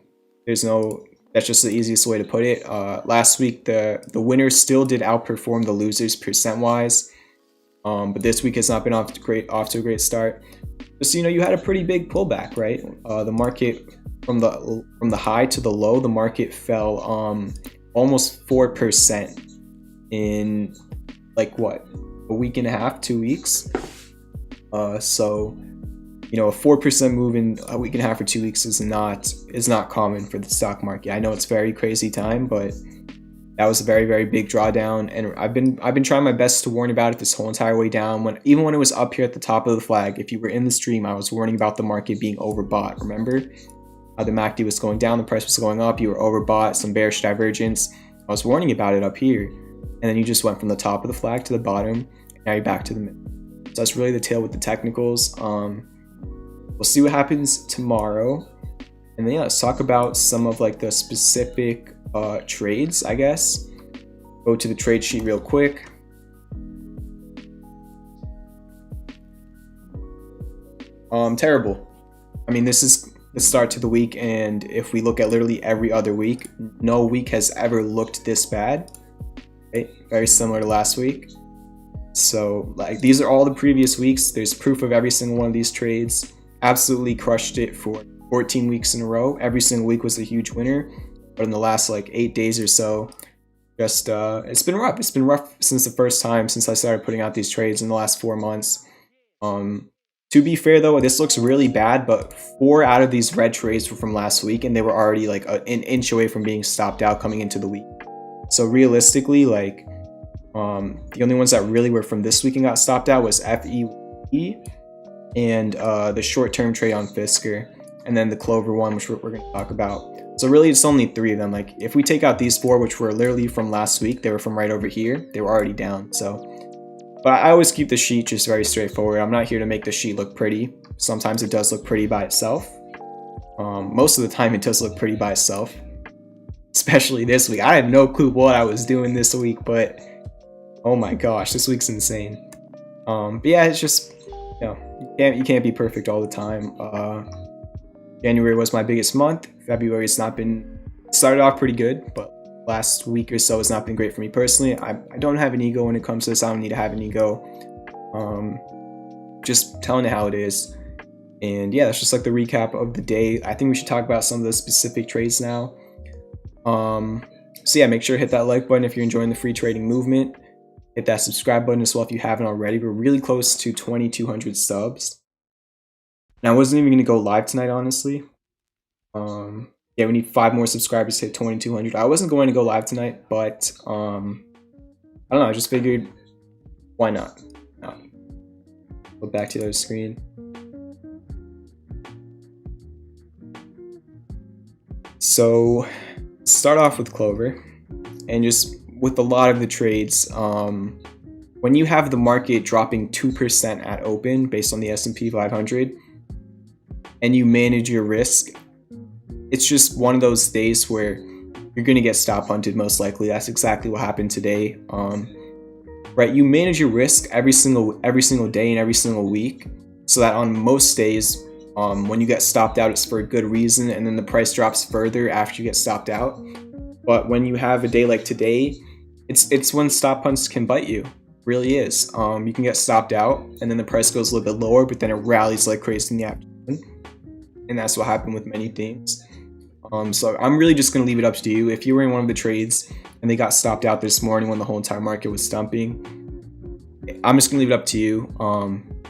just the easiest way to put it. Last week the winners still did outperform the losers percent wise, but this week has not been off to a great start. So, you know, you had a pretty big pullback, right? The market from the high to the low, the market fell almost 4% in like what, a week and a half, 2 weeks. So, you know, a 4% move in a week and a half or 2 weeks is not common for the stock market. I know it's very crazy time, but that was a very, very big drawdown, and I've been trying my best to warn about it this whole entire way down. Even when it was up here at the top of the flag, if you were in the stream, I was warning about the market being overbought. Remember how the MACD was going down, the price was going up, you were overbought, some bearish divergence. I was warning about it up here, and then you just went from the top of the flag to the bottom, and now you're back to the middle. So that's really the tail with the technicals. We'll see what happens tomorrow, and then yeah, let's talk about some of like the specific trades, I guess. Go to the trade sheet real quick. Terrible. I mean, this is the start to the week, and if we look at literally every other week, no week has ever looked this bad. Right? very similar to last week. So like these are all the previous weeks. There's proof of every single one of these trades. Absolutely crushed it for 14 weeks in a row. Every single week was a huge winner. But in the last like 8 days or so, just it's been rough. It's been rough since the first time since I started putting out these trades in the last 4 months. To be fair though, this looks really bad, but 4 out of these red trades were from last week, and they were already like an inch away from being stopped out coming into the week. So realistically, like the only ones that really were from this week and got stopped out was FE and the short-term trade on Fisker, and then the Clover one, which we're going to talk about. So really, it's only 3 of them. Like if we take out these 4, which were literally from last week, they were from right over here. They were already down. So. But I always keep the sheet just very straightforward. I'm not here to make the sheet look pretty. Sometimes it does look pretty by itself. Most of the time it does look pretty by itself. Especially this week. I have no clue what I was doing this week, but oh my gosh, this week's insane. But yeah, it's just, you know, you can't be perfect all the time. January was my biggest month. February has not been, started off pretty good, but last week or so has not been great for me personally. I don't have an ego when it comes to this. I don't need to have an ego. Just telling it how it is. And yeah, that's just like the recap of the day. I think we should talk about some of the specific trades now. So yeah, make sure to hit that like button if you're enjoying the free trading movement. Hit that subscribe button as well if you haven't already. We're really close to 2,200 subs. Now I wasn't even gonna go live tonight, honestly. Yeah, we need 5 more subscribers to hit 2,200. I wasn't going to go live tonight, but I don't know. I just figured, why not? No. Go back to the other screen. So start off with Clover, and just with a lot of the trades, when you have the market dropping 2% at open based on the S&P 500, and you manage your risk, it's just one of those days where you're going to get stop hunted most likely. That's exactly what happened today. Right, you manage your risk every single day and every single week, so that on most days, when you get stopped out, it's for a good reason, and then the price drops further after you get stopped out. But when you have a day like today, it's when stop hunts can bite you. It really is. You can get stopped out, and then the price goes a little bit lower, but then it rallies like crazy in the afternoon, and that's what happened with many things. So I'm really just going to leave it up to you. If you were in one of the trades and they got stopped out this morning when the whole entire market was dumping, I'm just going to leave it up to you.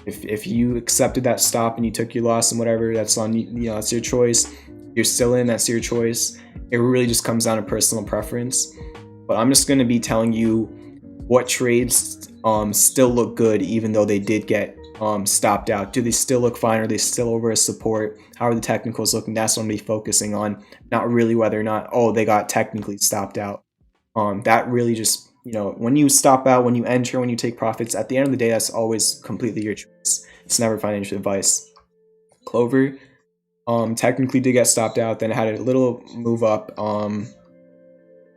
If you accepted that stop and you took your loss and whatever, that's on you. You know, that's your choice. You're still in, that's your choice. It really just comes down to personal preference. But I'm just going to be telling you what trades still look good even though they did get stopped out. Do they still look fine? Are they still over a support? How are the technicals looking? That's what I'm going to be focusing on, not really whether or not, oh, they got technically stopped out. That really just, you know, when you stop out, when you enter, when you take profits, at the end of the day, that's always completely your choice. It's never financial advice. Clover technically did get stopped out, then it had a little move up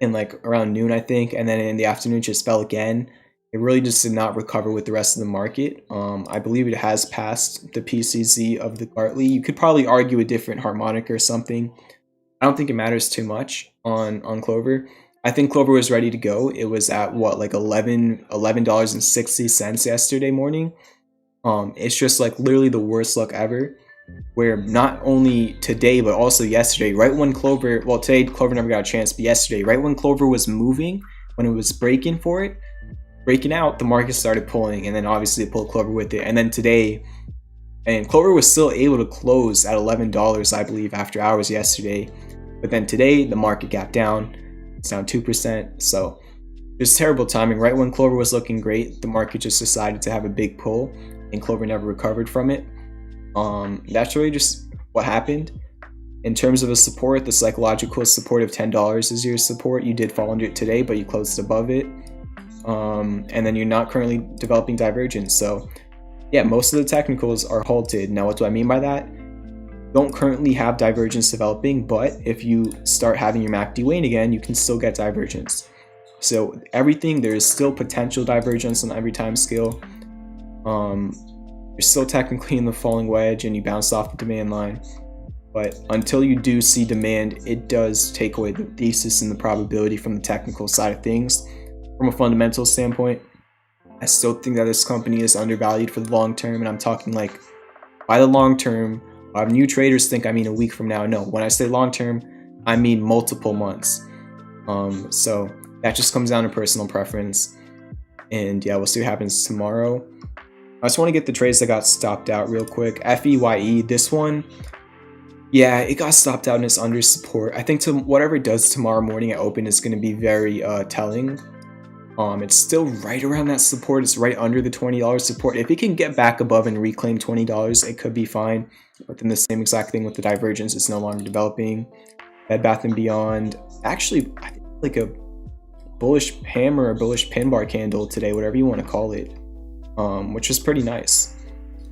in like around noon, I think, and then in the afternoon just fell again. It really just did not recover with the rest of the market. I believe it has passed the PCZ of the Gartley. You could probably argue a different harmonic or something. I don't think it matters too much on Clover. I think Clover was ready to go. It was at what, like $11.60 yesterday morning. It's just like literally the worst luck ever, where not only today but also yesterday, right when Clover, well, today Clover never got a chance, but yesterday, right when Clover was moving, when it was breaking out, the market started pulling, and then obviously it pulled Clover with it. And then today, and Clover was still able to close at $11, I believe, after hours yesterday. But then today, the market gapped down. It's down 2%. So just terrible timing. Right when Clover was looking great, the market just decided to have a big pull, and Clover never recovered from it. That's really just what happened. In terms of a support, the psychological support of $10 is your support. You did fall under it today, but you closed above it. And then you're not currently developing divergence. So yeah, most of the technicals are halted. Now, what do I mean by that? Don't currently have divergence developing, but if you start having your MACD wane again, you can still get divergence. So everything, there is still potential divergence on every time scale. You're still technically in the falling wedge and you bounce off the demand line. But until you do see demand, it does take away the thesis and the probability from the technical side of things. from a fundamental standpoint, I still think that this company is undervalued for the long term, and I'm talking like by the long term. New traders think I mean a week from now. No, when I say long term, I mean multiple months. So that just comes down to personal preference. And yeah, we'll see what happens tomorrow. I just want to get the trades that got stopped out real quick. FEYE, this one, yeah, it got stopped out and it's under support. I think whatever it does tomorrow morning at open is going to be very telling. It's still right around that support. It's right under the $20 support. If it can get back above and reclaim $20, it could be fine. But then the same exact thing with the divergence. It's no longer developing. Bed Bath & Beyond, actually, I think like a bullish hammer or bullish pin bar candle today, whatever you want to call it, which is pretty nice.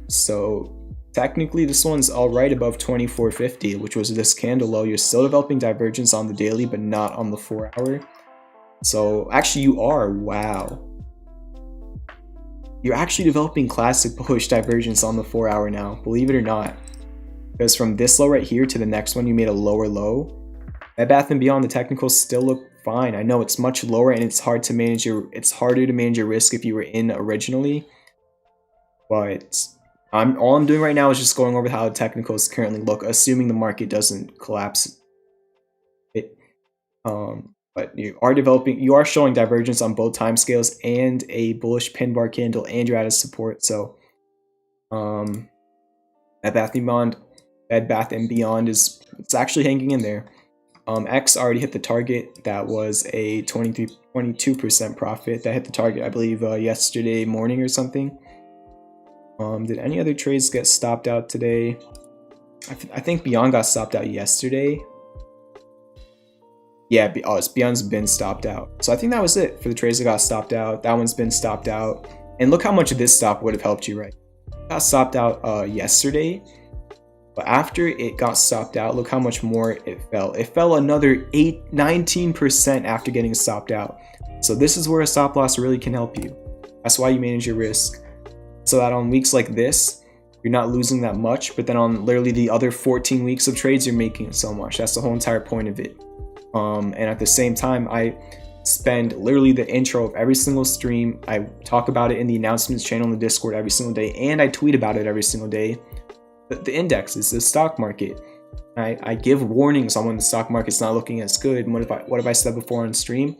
So technically this one's all right above 24.50, which was this candle low. You're still developing divergence on the daily, but not on the 4 hour. So actually you are, wow. You're actually developing classic bullish divergence on the 4 hour now, believe it or not. Because from this low right here to the next one, you made a lower low. Bed Bath & Beyond, the technicals still look fine. I know it's much lower and it's harder to manage your risk if you were in originally. But all I'm doing right now is just going over how the technicals currently look, assuming the market doesn't collapse. But you are showing divergence on both time scales and a bullish pin bar candle, and you're at a support. So Bed Bath & Beyond it's actually hanging in there. X already hit the target. That was a 22% profit. That hit the target, I believe, yesterday morning or something. Did any other trades get stopped out today? I think Beyond got stopped out yesterday. Yeah, Beyond's been stopped out. So I think that was it for the trades that got stopped out. That one's been stopped out. And look how much of this stop would have helped you, right? It got stopped out yesterday. But after it got stopped out, look how much more it fell. It fell another 19% after getting stopped out. So this is where a stop loss really can help you. That's why you manage your risk. So that on weeks like this, you're not losing that much. But then on literally the other 14 weeks of trades, you're making so much. That's the whole entire point of it. And at the same time, I spend literally the intro of every single stream. I talk about it in the announcements channel in the Discord every single day. And I tweet about it every single day. The indexes, the stock market. I give warnings on when the stock market's not looking as good. And what have I said before on stream?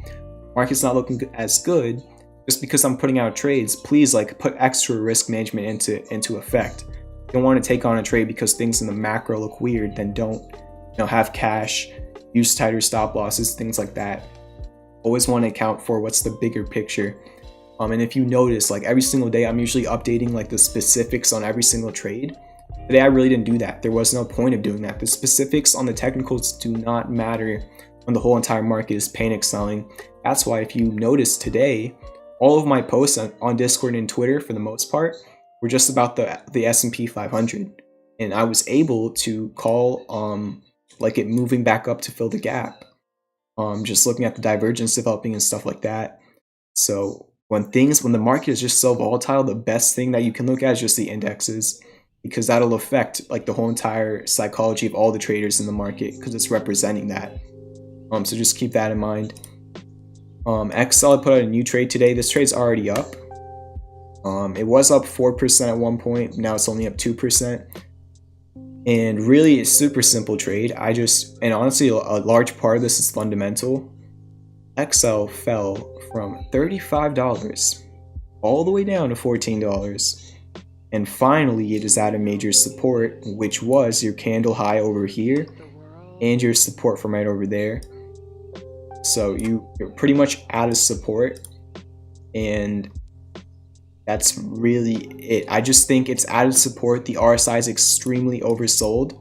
Market's not looking as good just because I'm putting out trades. Please put extra risk management into effect. If you don't want to take on a trade because things in the macro look weird, then don't have cash, use tighter stop losses, things like that. Always want to account for what's the bigger picture. And if you notice, every single day I'm usually updating the specifics on every single trade. Today I really didn't do that. There was no point of doing that. The specifics on the technicals do not matter when the whole entire market is panic selling. That's why if you notice today, all of my posts on Discord and Twitter for the most part were just about the S&P 500. And I was able to call it moving back up to fill the gap. Just looking at the divergence developing and stuff like that. So when the market is just so volatile, the best thing that you can look at is just the indexes. Because that'll affect the whole entire psychology of all the traders in the market because it's representing that. So just keep that in mind. XL put out a new trade today. This trade's already up. It was up 4% at one point. Now it's only up 2%. And really, it's super simple trade. And honestly, a large part of this is fundamental. XL fell from $35 all the way down to $14. And finally, it is at a major support, which was your candle high over here and your support from right over there. So you're pretty much at a support, and that's really it. I just think it's at a support. The RSI is extremely oversold.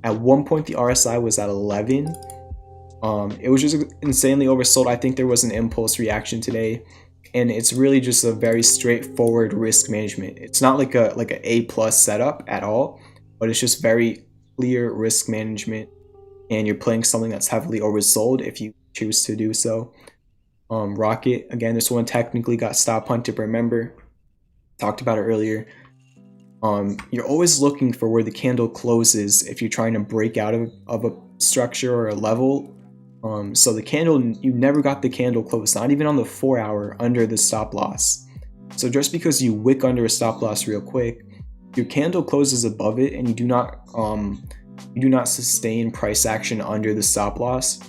At one point, the RSI was at 11. It was just insanely oversold. I think there was an impulse reaction today. And it's really just a very straightforward risk management. It's not like a A+ setup at all, but it's just very clear risk management. And you're playing something that's heavily oversold if you choose to do so. Rocket, again, this one technically got stop hunted. Remember, talked about it earlier. You're always looking for where the candle closes if you're trying to break out of a structure or a level. So the candle, you never got the candle close, not even on the 4 hour under the stop loss. So just because you wick under a stop loss real quick, your candle closes above it and you do not sustain price action under the stop loss.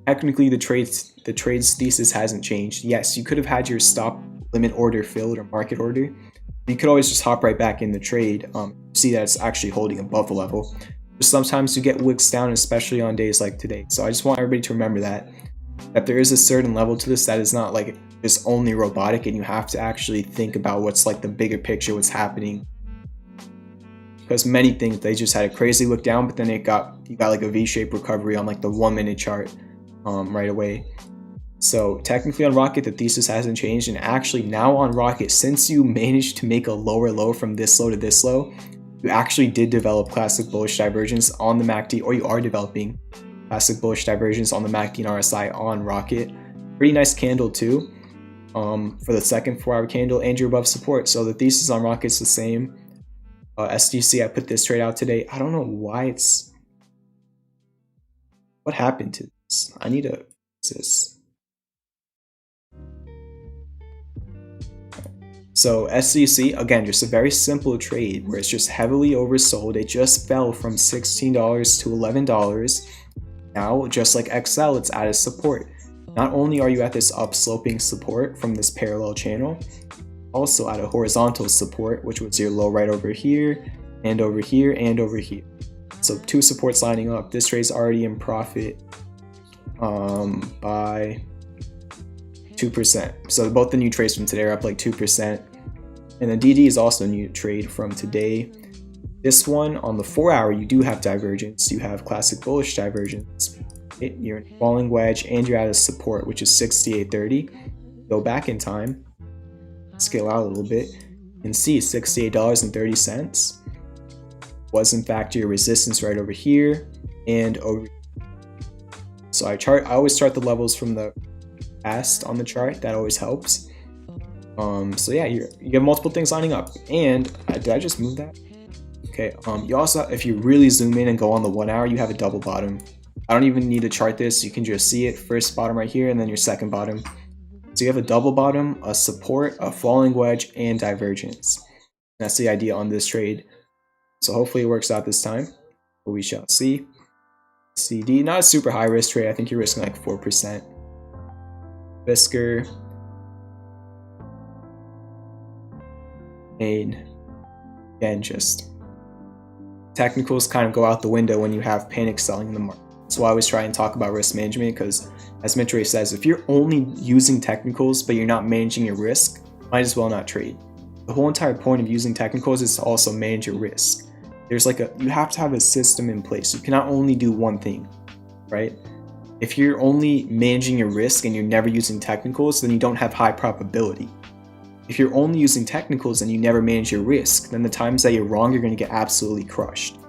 Technically, the trade's thesis hasn't changed. Yes, you could have had your stop limit order filled or market order. You could always just hop right back in the trade. See that it's actually holding above the level. But sometimes you get wicks down, especially on days like today. So I just want everybody to remember that there is a certain level to this that is not like just only robotic, and you have to actually think about what's like the bigger picture, what's happening. Because many think they just had a crazy look down, but then you got like a V-shaped recovery on like the 1 minute chart right away. So technically on Rocket, the thesis hasn't changed, and actually now on Rocket, since you managed to make a lower low from this low to this low, you actually did develop classic bullish divergence on the MACD, or you are developing classic bullish divergence on the MACD and RSI on Rocket. Pretty nice candle too for the second 4 hour candle, and you're above support. So the thesis on Rocket's the same. SDC, I put this trade out today. I don't know why what happened to this? I need to fix this. So SDC, again, just a very simple trade where it's just heavily oversold. It just fell from $16 to $11. Now, just like XL, it's at a support. Not only are you at this upsloping support from this parallel channel, also at a horizontal support, which was your low right over here, and over here, and over here. So 2 supports lining up. This trade's already in profit by 2%. So both the new trades from today are up like 2%. And the DD is also a new trade from today. This one, on the 4 hour, you do have divergence. You have classic bullish divergence. You're in a falling wedge, and you're at a support, which is 68.30. Go back in time, scale out a little bit, and see $68.30 was in fact your resistance right over here and over. So I always chart the levels from the past on the chart. That always helps. So yeah, you have multiple things lining up. And did I just move that? Okay. You also, if you really zoom in and go on the 1 hour, you have a double bottom. I don't even need to chart this. You can just see it. First bottom right here, and then your second bottom. So you have a double bottom, a support, a falling wedge, and divergence. That's the idea on this trade. So hopefully it works out this time, but we shall see. CD, not a super high risk trade. I think you're risking like 4%. Whisker. And again, just technicals kind of go out the window when you have panic selling in the market. That's why I always try and talk about risk management, because as Mitch Ray says, if you're only using technicals but you're not managing your risk, might as well not trade. The whole entire point of using technicals is to also manage your risk. There's like you have to have a system in place. You cannot only do one thing, right? If you're only managing your risk and you're never using technicals, then you don't have high probability. If you're only using technicals and you never manage your risk, then the times that you're wrong, you're going to get absolutely crushed.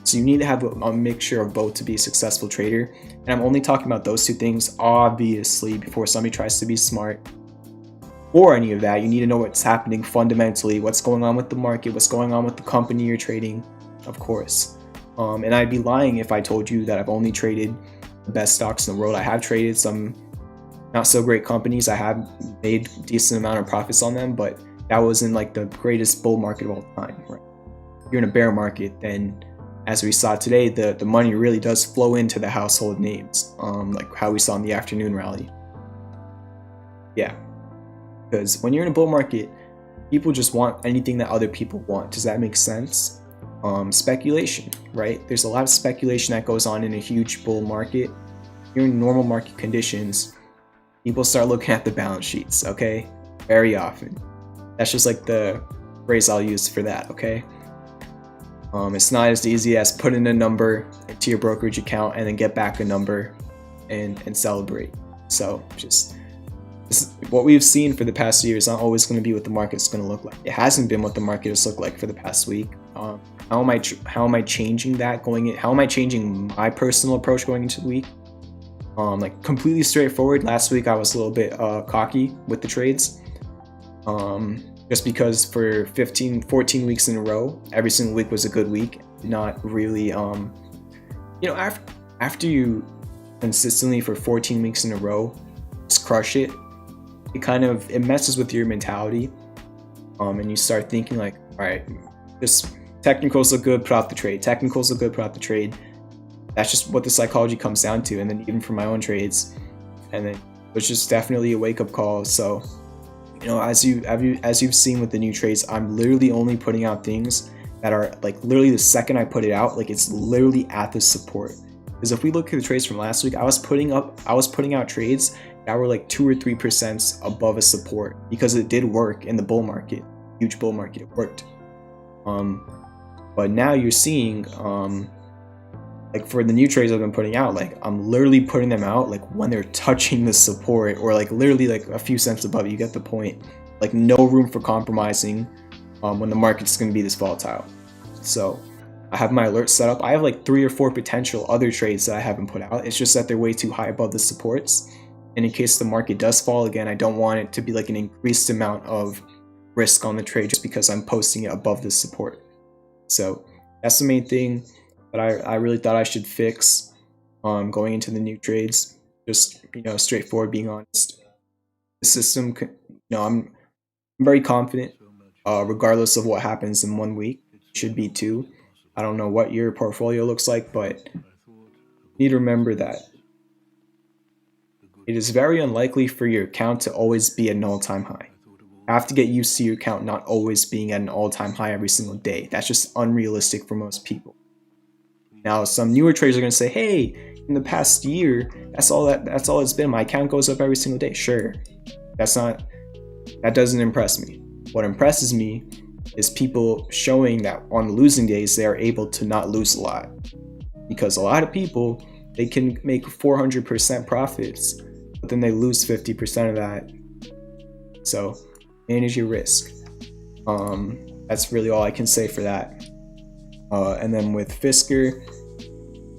So you need to have a mixture of both to be a successful trader. And I'm only talking about those two things, obviously, before somebody tries to be smart. Or any of that, you need to know what's happening fundamentally, what's going on with the market, what's going on with the company you're trading, of course. And I'd be lying if I told you that I've only traded the best stocks in the world. I have traded some not so great companies. I have made a decent amount of profits on them, but that wasn't like the greatest bull market of all time, right? If you're in a bear market, then as we saw today, the money really does flow into the household names, like how we saw in the afternoon rally. Yeah. Because when you're in a bull market, people just want anything that other people want. Does that make sense? Speculation, right? There's a lot of speculation that goes on in a huge bull market. You're in normal market conditions, people start looking at the balance sheets, okay? Very often. That's just like the phrase I'll use for that, okay? It's not as easy as put in a number into your brokerage account and then get back a number and celebrate. So just what we've seen for the past year is not always going to be what the market's going to look like. It hasn't been what the market has looked like for the past week. How am I changing that going in? How am I changing my personal approach going into the week? Like completely straightforward. Last week I was a little bit cocky with the trades. Just because for 14 weeks in a row, every single week was a good week. Not really, after you consistently for 14 weeks in a row, just crush it, it messes with your mentality. And you start thinking like, all right, this technicals look good, put out the trade. Technicals look good, put out the trade. That's just what the psychology comes down to. And then even for my own trades, and then it was just definitely a wake-up call. So, you know, as you've seen with the new trades, I'm literally only putting out things that are like literally the second I put it out, like it's literally at the support. Because if we look at the trades from last week, I was putting out trades that were like 2 or 3% above a support because it did work in the bull market, huge bull market, it worked. But now you're seeing, like for the new trades I've been putting out, like I'm literally putting them out like when they're touching the support or like literally like a few cents above. You get the point. Like no room for compromising when the market's going to be this volatile. So I have my alerts set up. I have like 3 or 4 potential other trades that I haven't put out. It's just that they're way too high above the supports. And in case the market does fall again, I don't want it to be like an increased amount of risk on the trade just because I'm posting it above the support. So that's the main thing that I really thought I should fix going into the new trades. Just, you know, straightforward, being honest. The system, you know, I'm very confident regardless of what happens in 1 week. It should be 2. I don't know what your portfolio looks like, but you need to remember that it is very unlikely for your account to always be at an all-time high. You have to get used to your account not always being at an all-time high every single day. That's just unrealistic for most people. Now, some newer traders are going to say, hey, in the past year, that's all it's been. My account goes up every single day. Sure. That doesn't impress me. What impresses me is people showing that on losing days, they are able to not lose a lot. Because a lot of people, they can make 400% profits, but then they lose 50% of that. So manage your risk. That's really all I can say for that. And then with Fisker,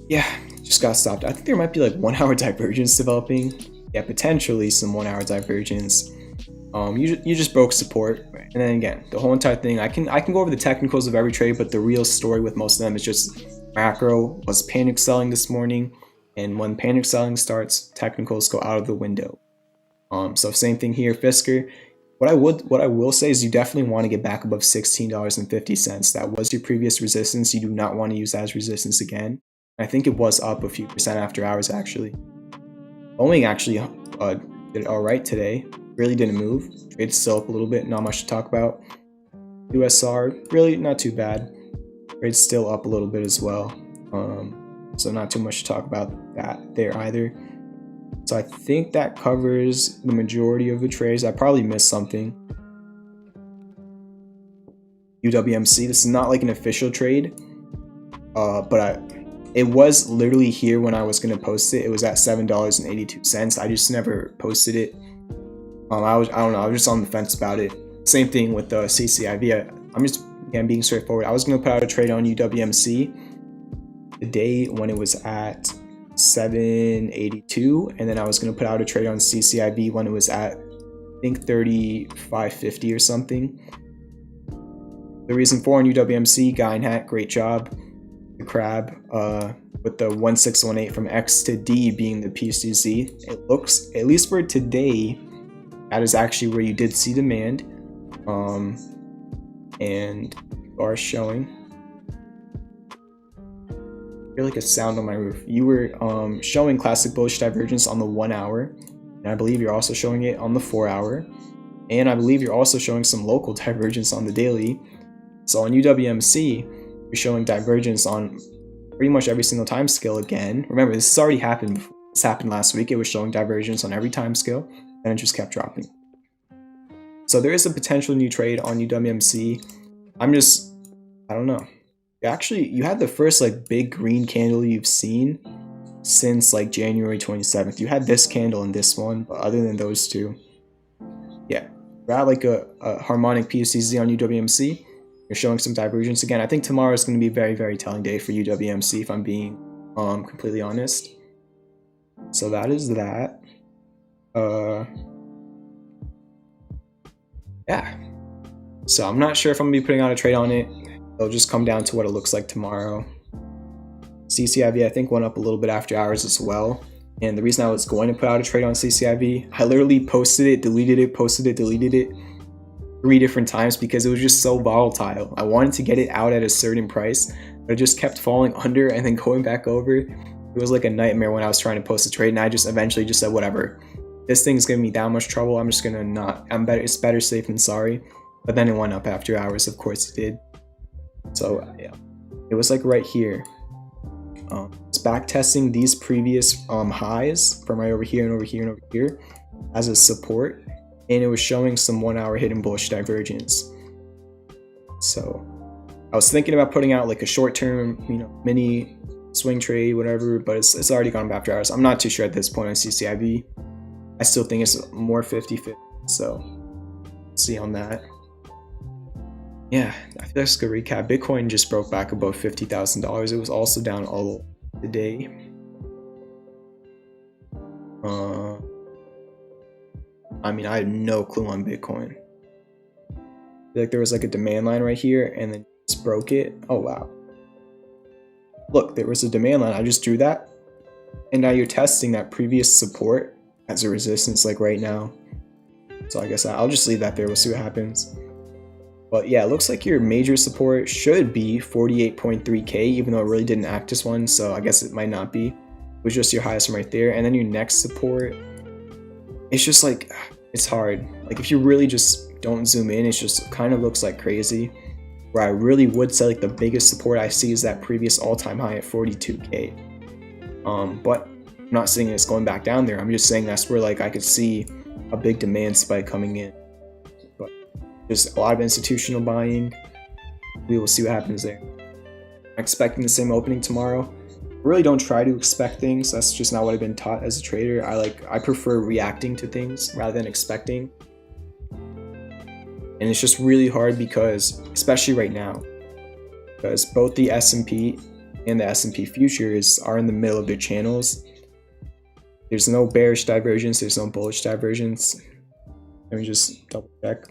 yeah, just got stopped. I think there might be like 1 hour divergence developing. Yeah, potentially some 1 hour divergence. You just broke support. And then again, the whole entire thing, I can go over the technicals of every trade, but the real story with most of them is just macro was panic selling this morning. And when panic selling starts, technicals go out of the window. So same thing here, Fisker. What I will say is you definitely want to get back above $16.50. That was your previous resistance. You do not want to use that as resistance again. I think it was up a few percent after hours actually. Boeing actually did all right today. Really didn't move. Trade's still up a little bit. Not much to talk about. USR really not too bad. Trade's still up a little bit as well. So not too much to talk about that there either. So I think that covers the majority of the trades. I probably missed something. UWMC, this is not like an official trade, but it was literally here when I was going to post it. It was at $7.82. I just never posted it. I don't know, I was just on the fence about it. Same thing with the CCIV. I'm just, again, being straightforward. I was going to put out a trade on UWMC the day when it was at $7.82, and then I was going to put out a trade on CCIV when it was at, I think, $35.50 or something. The reason for on UWMC, guy in hat, great job. The crab with the 1618 from X to D being the PCZ. It looks, at least for today, that is actually where you did see demand. And you are showing. I hear like a sound on my roof. You were showing classic bullish divergence on the 1 hour, and I believe you're also showing it on the 4 hour, and I believe you're also showing some local divergence on the daily. So on UWMC, you're showing divergence on pretty much every single time scale again. Remember, this has already happened before. This happened last week. It was showing divergence on every time scale, and it just kept dropping. So there is a potential new trade on UWMC. I don't know. Actually, you had the first like big green candle you've seen since like January 27th. You had this candle and this one, but other than those two, yeah, we're at like a harmonic PCZ on UWMC. You're showing some divergence again. I think tomorrow is going to be a very, very telling day for UWMC, if I'm being completely honest. So that is that. Yeah. So I'm not sure if I'm going to be putting out a trade on it. It'll just come down to what it looks like tomorrow. CCIV, I think, went up a little bit after hours as well. And the reason I was going to put out a trade on CCIV, I literally posted it, deleted it, posted it, deleted it 3 different times because it was just so volatile. I wanted to get it out at a certain price, but it just kept falling under and then going back over. It was like a nightmare when I was trying to post a trade, and I just eventually just said, whatever. This thing's giving me that much trouble, I'm just gonna not. It's better safe than sorry. But then it went up after hours, of course it did. So yeah, it was like right here. It's back testing these previous highs from right over here and over here and over here as a support, and it was showing some 1 hour hidden bullish divergence. So I was thinking about putting out like a short-term, mini swing trade, whatever, but it's already gone up after hours. I'm not too sure at this point on CCIV. I still think it's more 50-50, so see on that. Yeah, I feel that's a good recap. Bitcoin just broke back above $50,000. It was also down all the day. I mean, I had no clue on Bitcoin. I feel like there was like a demand line right here and then just broke it. Oh, wow. Look, there was a demand line. I just drew that. And now you're testing that previous support as a resistance like right now. So I guess I'll just leave that there. We'll see what happens. But yeah, it looks like your major support should be 48.3k, even though it really didn't act as one, so I guess it might not be. It was just your highest one right there. And then your next support, it's just like, it's hard. Like if you really just don't zoom in, it just kind of looks like crazy. Where I really would say like the biggest support I see is that previous all-time high at 42k. But I'm not saying it's going back down there. I'm just saying that's where like I could see a big demand spike coming in. There's a lot of institutional buying. We will see what happens there. I'm expecting the same opening tomorrow. I really don't try to expect things. That's just not what I've been taught as a trader. I prefer reacting to things rather than expecting. And it's just really hard because, especially right now, because both the S&P and the S&P futures are in the middle of their channels. There's no bearish divergence. There's no bullish divergence. Let me just double check.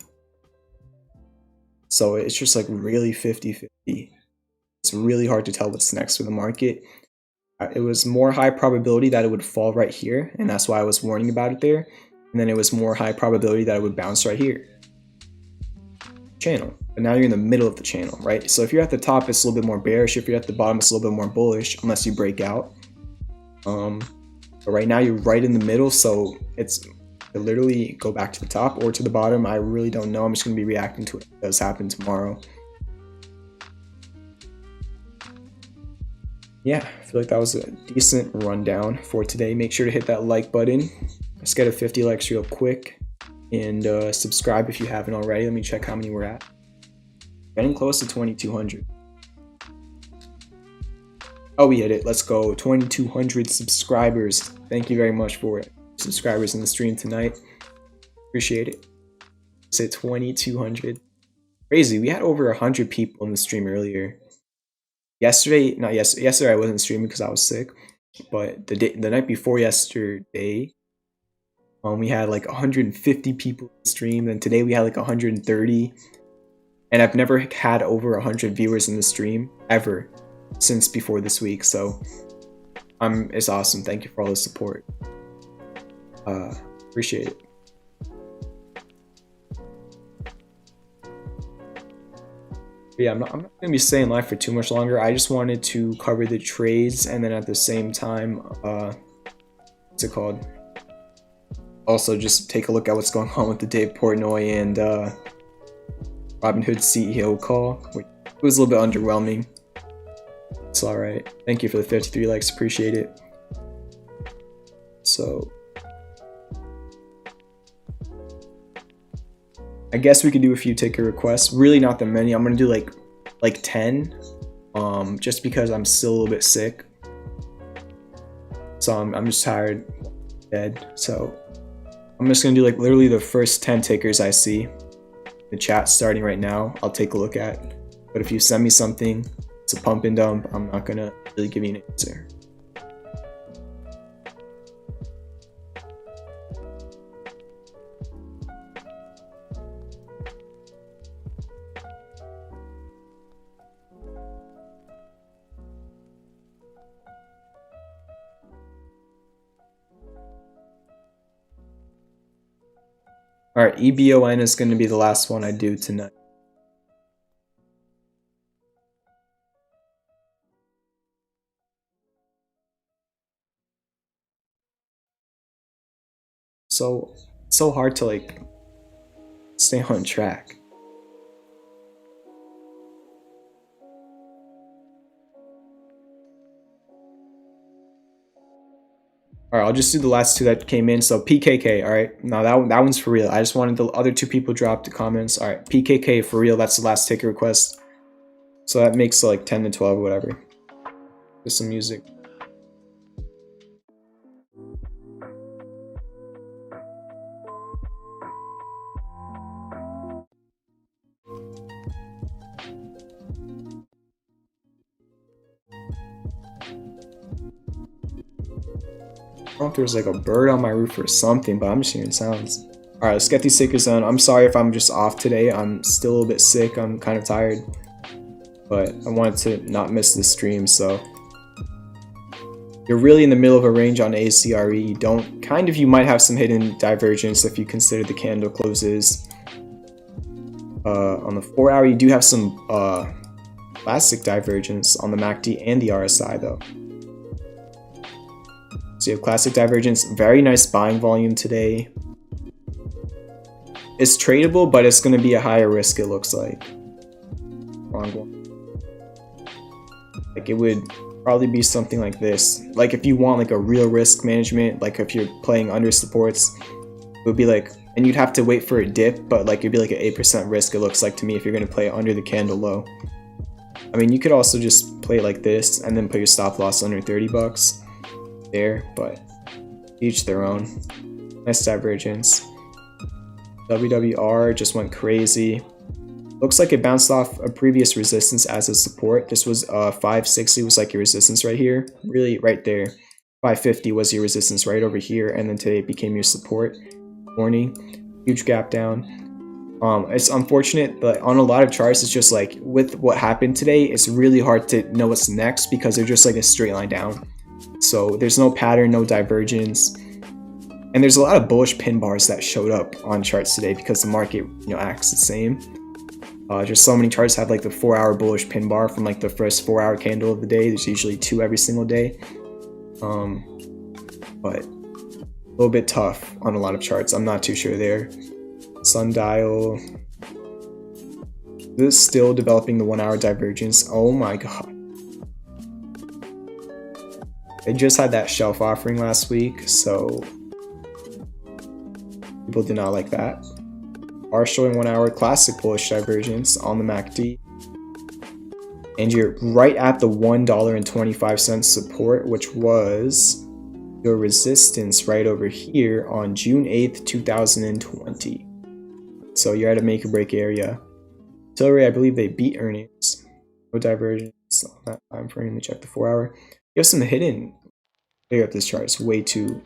So it's just like really 50-50. It's really hard to tell what's next for the market. It was more high probability that it would fall right here, and that's why I was warning about it there. And then it was more high probability that it would bounce right here. Channel. But now you're in the middle of the channel, right? So if you're at the top, it's a little bit more bearish. If you're at the bottom, it's a little bit more bullish, unless you break out. But right now you're right in the middle, so it's literally go back to the top or to the bottom. I really don't know. I'm just going to be reacting to it. It does happen tomorrow. Yeah, I feel like that was a decent rundown for today. Make sure to hit that like button. Let's get a 50 likes real quick. And subscribe if you haven't already. Let me check how many we're at. Getting close to 2,200. Oh, we hit it. Let's go. 2,200 subscribers. Thank you very much for it. Subscribers in the stream tonight. Appreciate it. Say 2,200. Crazy. We had over 100 people in the stream earlier. Yesterday I wasn't streaming because I was sick. But the night before yesterday, we had like 150 people in the stream. And today we had like 130. And I've never had over 100 viewers in the stream ever since before this week. So it's awesome. Thank you for all the support. Appreciate it. But yeah, I'm not gonna be staying live for too much longer. I just wanted to cover the trades, and then at the same time, what's it called? Also, just take a look at what's going on with the Dave Portnoy and Robinhood CEO call. It was a little bit underwhelming. It's all right. Thank you for the 53 likes. Appreciate it. So I guess we could do a few ticket requests. Really not that many. I'm gonna do like 10, just because I'm still a little bit sick. So I'm just tired, dead. So I'm just gonna do like literally the first 10 tickers I see. The chat starting right now, I'll take a look at. But if you send me something, it's a pump and dump, I'm not gonna really give you an answer. All right, EBON is going to be the last one I do tonight. So hard to like stay on track. All right, I'll just do the last two that came in. So PKK, all right. Now that one's for real. I just wanted the other two people drop the comments. All right, PKK for real. That's the last ticket request. So that makes like 10 to 12 or whatever. Just some music. I don't know if there's like a bird on my roof or something, but I'm just hearing sounds. All right, let's get these tickets done. I'm sorry if I'm just off today. I'm still a little bit sick. I'm kind of tired, but I wanted to not miss the stream. So you're really in the middle of a range on ACRE. You might have some hidden divergence if you consider the candle closes. On the 4 hour, you do have some classic divergence on the MACD and the RSI though. So you have classic divergence, very nice buying volume today. It's tradable, but it's going to be a higher risk, it looks like. Wrong one. Like it would probably be something like this. Like if you want like a real risk management, like if you're playing under supports, it would be like, and you'd have to wait for a dip, but like it'd be like an 8% risk, it looks like to me, if you're going to play under the candle low. I mean, you could also just play like this and then put your stop loss under 30 bucks. There, but each their own. Nice divergence. WWR just went crazy. Looks like it bounced off a previous resistance as a support. This was 560 was like your resistance right here, really right there. 550 was your resistance right over here, and then today it became your support. Warning, huge gap down. It's unfortunate, but on a lot of charts, it's just like with what happened today, it's really hard to know what's next because they're just like a straight line down. So there's no pattern, no divergence, and there's a lot of bullish pin bars that showed up on charts today because the market, acts the same. Just so many charts have like the 4 hour bullish pin bar from like the first 4 hour candle of the day. There's usually 2 every single day, but a little bit tough on a lot of charts. I'm not too sure there. Sundial, this is still developing the 1 hour divergence. Oh my god. They just had that shelf offering last week, so people did not like that. Are showing 1 hour classic bullish divergence on the MACD. And you're right at the $1.25 support, which was your resistance right over here on June 8th, 2020. So you're at a make or break area. Tilray, I believe they beat earnings. No divergence on that time frame. Let me check the 4 hour. You have some hidden. Figure out this chart. It's way too.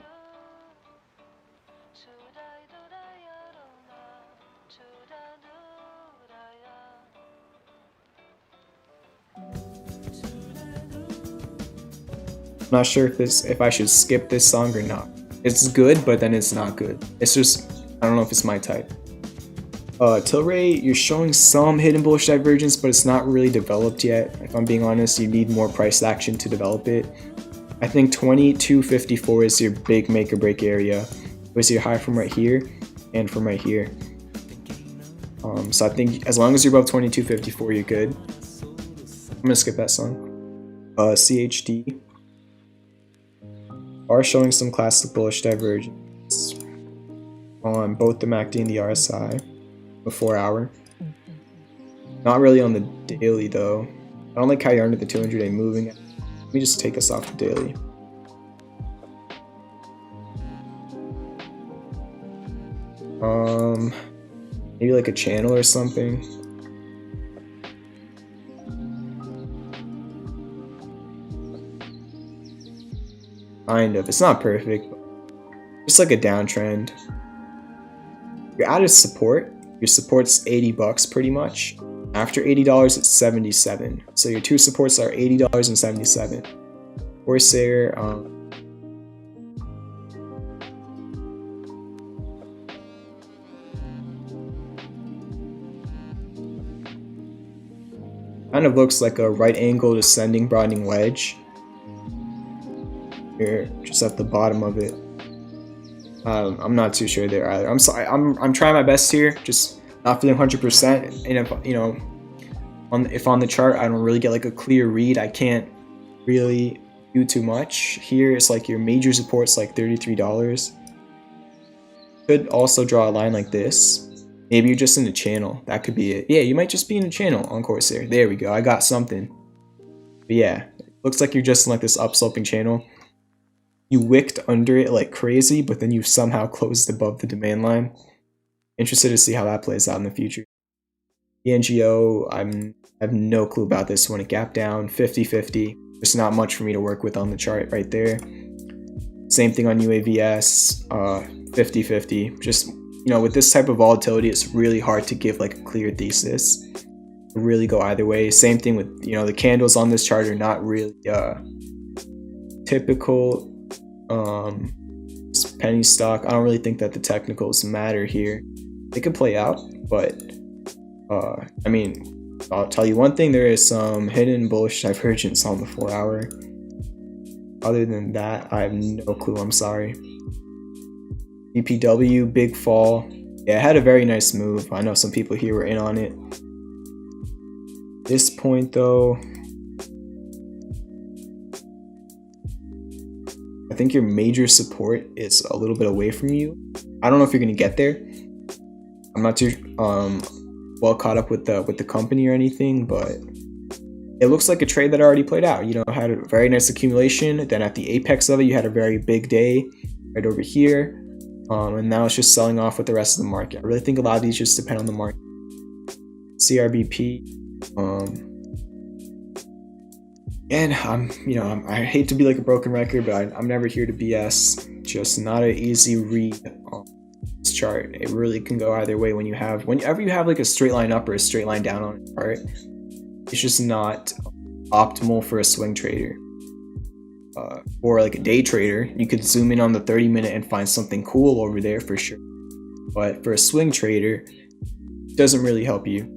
I'm not sure if I should skip this song or not. It's good, but then it's not good. It's just, I don't know if it's my type. Tilray, you're showing some hidden bullish divergence, but it's not really developed yet. If I'm being honest, you need more price action to develop it. I think 2254 is your big make or break area. It was your high from right here and from right here. So I think as long as you're above 2254, you're good. I'm gonna skip that song. CHD are showing some classic bullish divergence on both the MACD and the RSI, the 4 hour. Not really on the daily though. I don't like how you're under the 200-day moving. Let me just take us off the daily. Maybe like a channel or something. Kind of. It's not perfect, but just like a downtrend. You're at a support. Your support's 80 bucks pretty much. After $80, it's 77. So your two supports are $80 and 77. Corsair, Kind of looks like a right angle descending broadening wedge. Here, just at the bottom of it. I'm not too sure there either. I'm sorry. I'm trying my best here. Just not feeling 100%. And if you know, if on the chart I don't really get like a clear read, I can't really do too much. Here it's like your major support's like $33. Could also draw a line like this. Maybe you're just in the channel. That could be it. Yeah, you might just be in a channel on Corsair. There we go. I got something. But yeah, looks like you're just in like this upsloping channel. You wicked under it like crazy, but then you somehow closed above the demand line. Interested to see how that plays out in the future. The NGO, I have no clue about this one. It gapped down 50-50. There's not much for me to work with on the chart right there. Same thing on UAVS, 50-50. Just, you know, with this type of volatility, it's really hard to give like a clear thesis. It'll really go either way. Same thing with, you know, the candles on this chart are not really typical penny stock. I don't really think that the technicals matter here. They could play out, but I mean, I'll tell you one thing, there is some hidden bullish divergence on the 4 hour. Other than that, I have no clue. I'm sorry. DPW, big fall. Yeah, it had a very nice move. I know some people here were in on it. This point though, I think your major support is a little bit away from you. I don't know if you're gonna get there. I'm not too well caught up with the company or anything, but it looks like a trade that already played out. You know, had a very nice accumulation. Then at the apex of it, you had a very big day right over here, and now it's just selling off with the rest of the market. I really think a lot of these just depend on the market. CRBP, and I hate to be like a broken record, but I'm never here to BS. Just not an easy read on this chart. It really can go either way whenever you have like a straight line up or a straight line down on a chart. It's just not optimal for a swing trader. Or like a day trader, you could zoom in on the 30-minute and find something cool over there for sure. But for a swing trader, it doesn't really help you.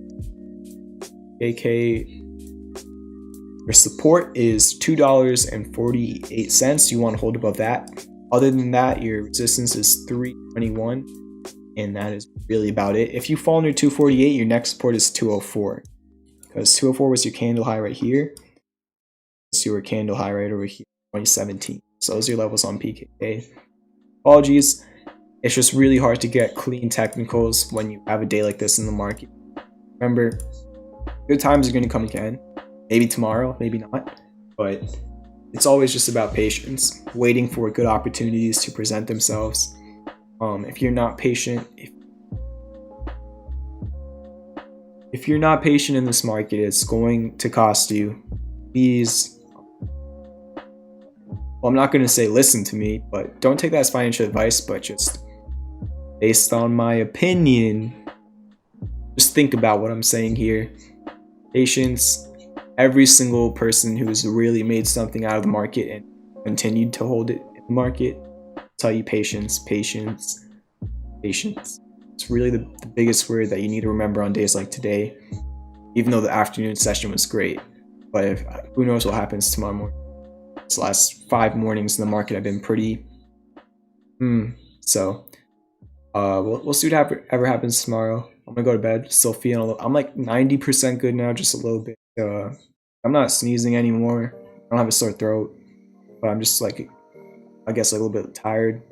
AK, your support is $2.48. You want to hold above that. Other than that, your resistance is $3.21, and that is really about it. If you fall under 248, your next support is 204. Because 204 was your candle high right here. It's your candle high right over here, 2017. So those are your levels on PKK. Apologies. It's just really hard to get clean technicals when you have a day like this in the market. Remember, good times are going to come again. Maybe tomorrow, maybe not. But it's always just about patience, waiting for good opportunities to present themselves. If you're not patient, if you're not patient in this market, it's going to cost you. Please, well, I'm not going to say listen to me, but don't take that as financial advice, but just based on my opinion, just think about what I'm saying here. Patience. Every single person who's really made something out of the market and continued to hold it in the market, tell you patience, patience, patience. It's really the biggest word that you need to remember on days like today, even though the afternoon session was great. But who knows what happens tomorrow morning. This last 5 mornings in the market have been pretty so we'll see what ever happens tomorrow. I'm gonna go to bed, still feeling a little, I'm like 90% good now, just a little bit. I'm not sneezing anymore. I don't have a sore throat, but I'm just like, I guess, a little bit tired.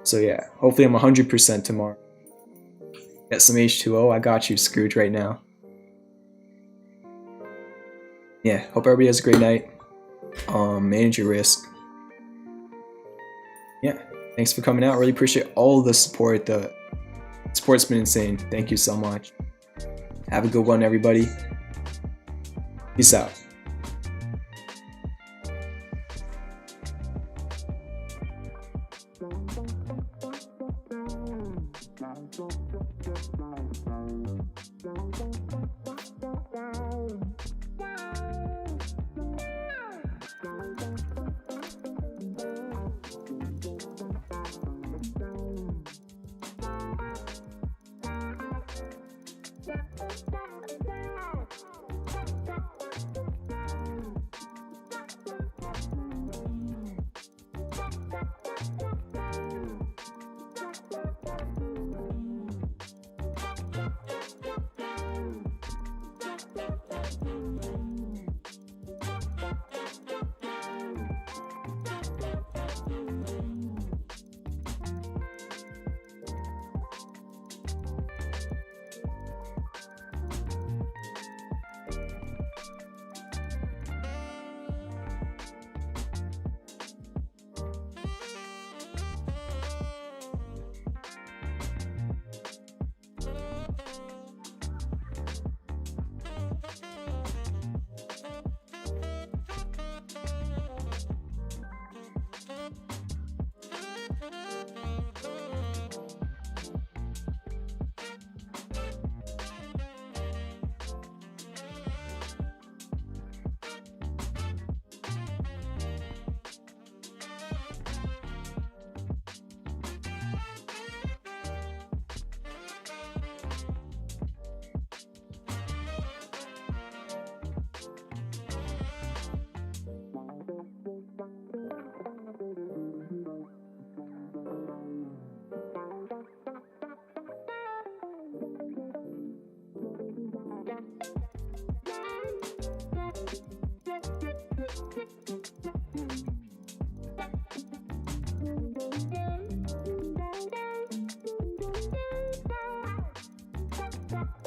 So yeah, hopefully I'm 100% tomorrow. Get some H2O. I got you, Scrooge, right now. Yeah, hope everybody has a great night. Manage your risk. Yeah, thanks for coming out. Really appreciate all the support. The support's been insane. Thank you so much. Have a good one, everybody. Peace out. Bye.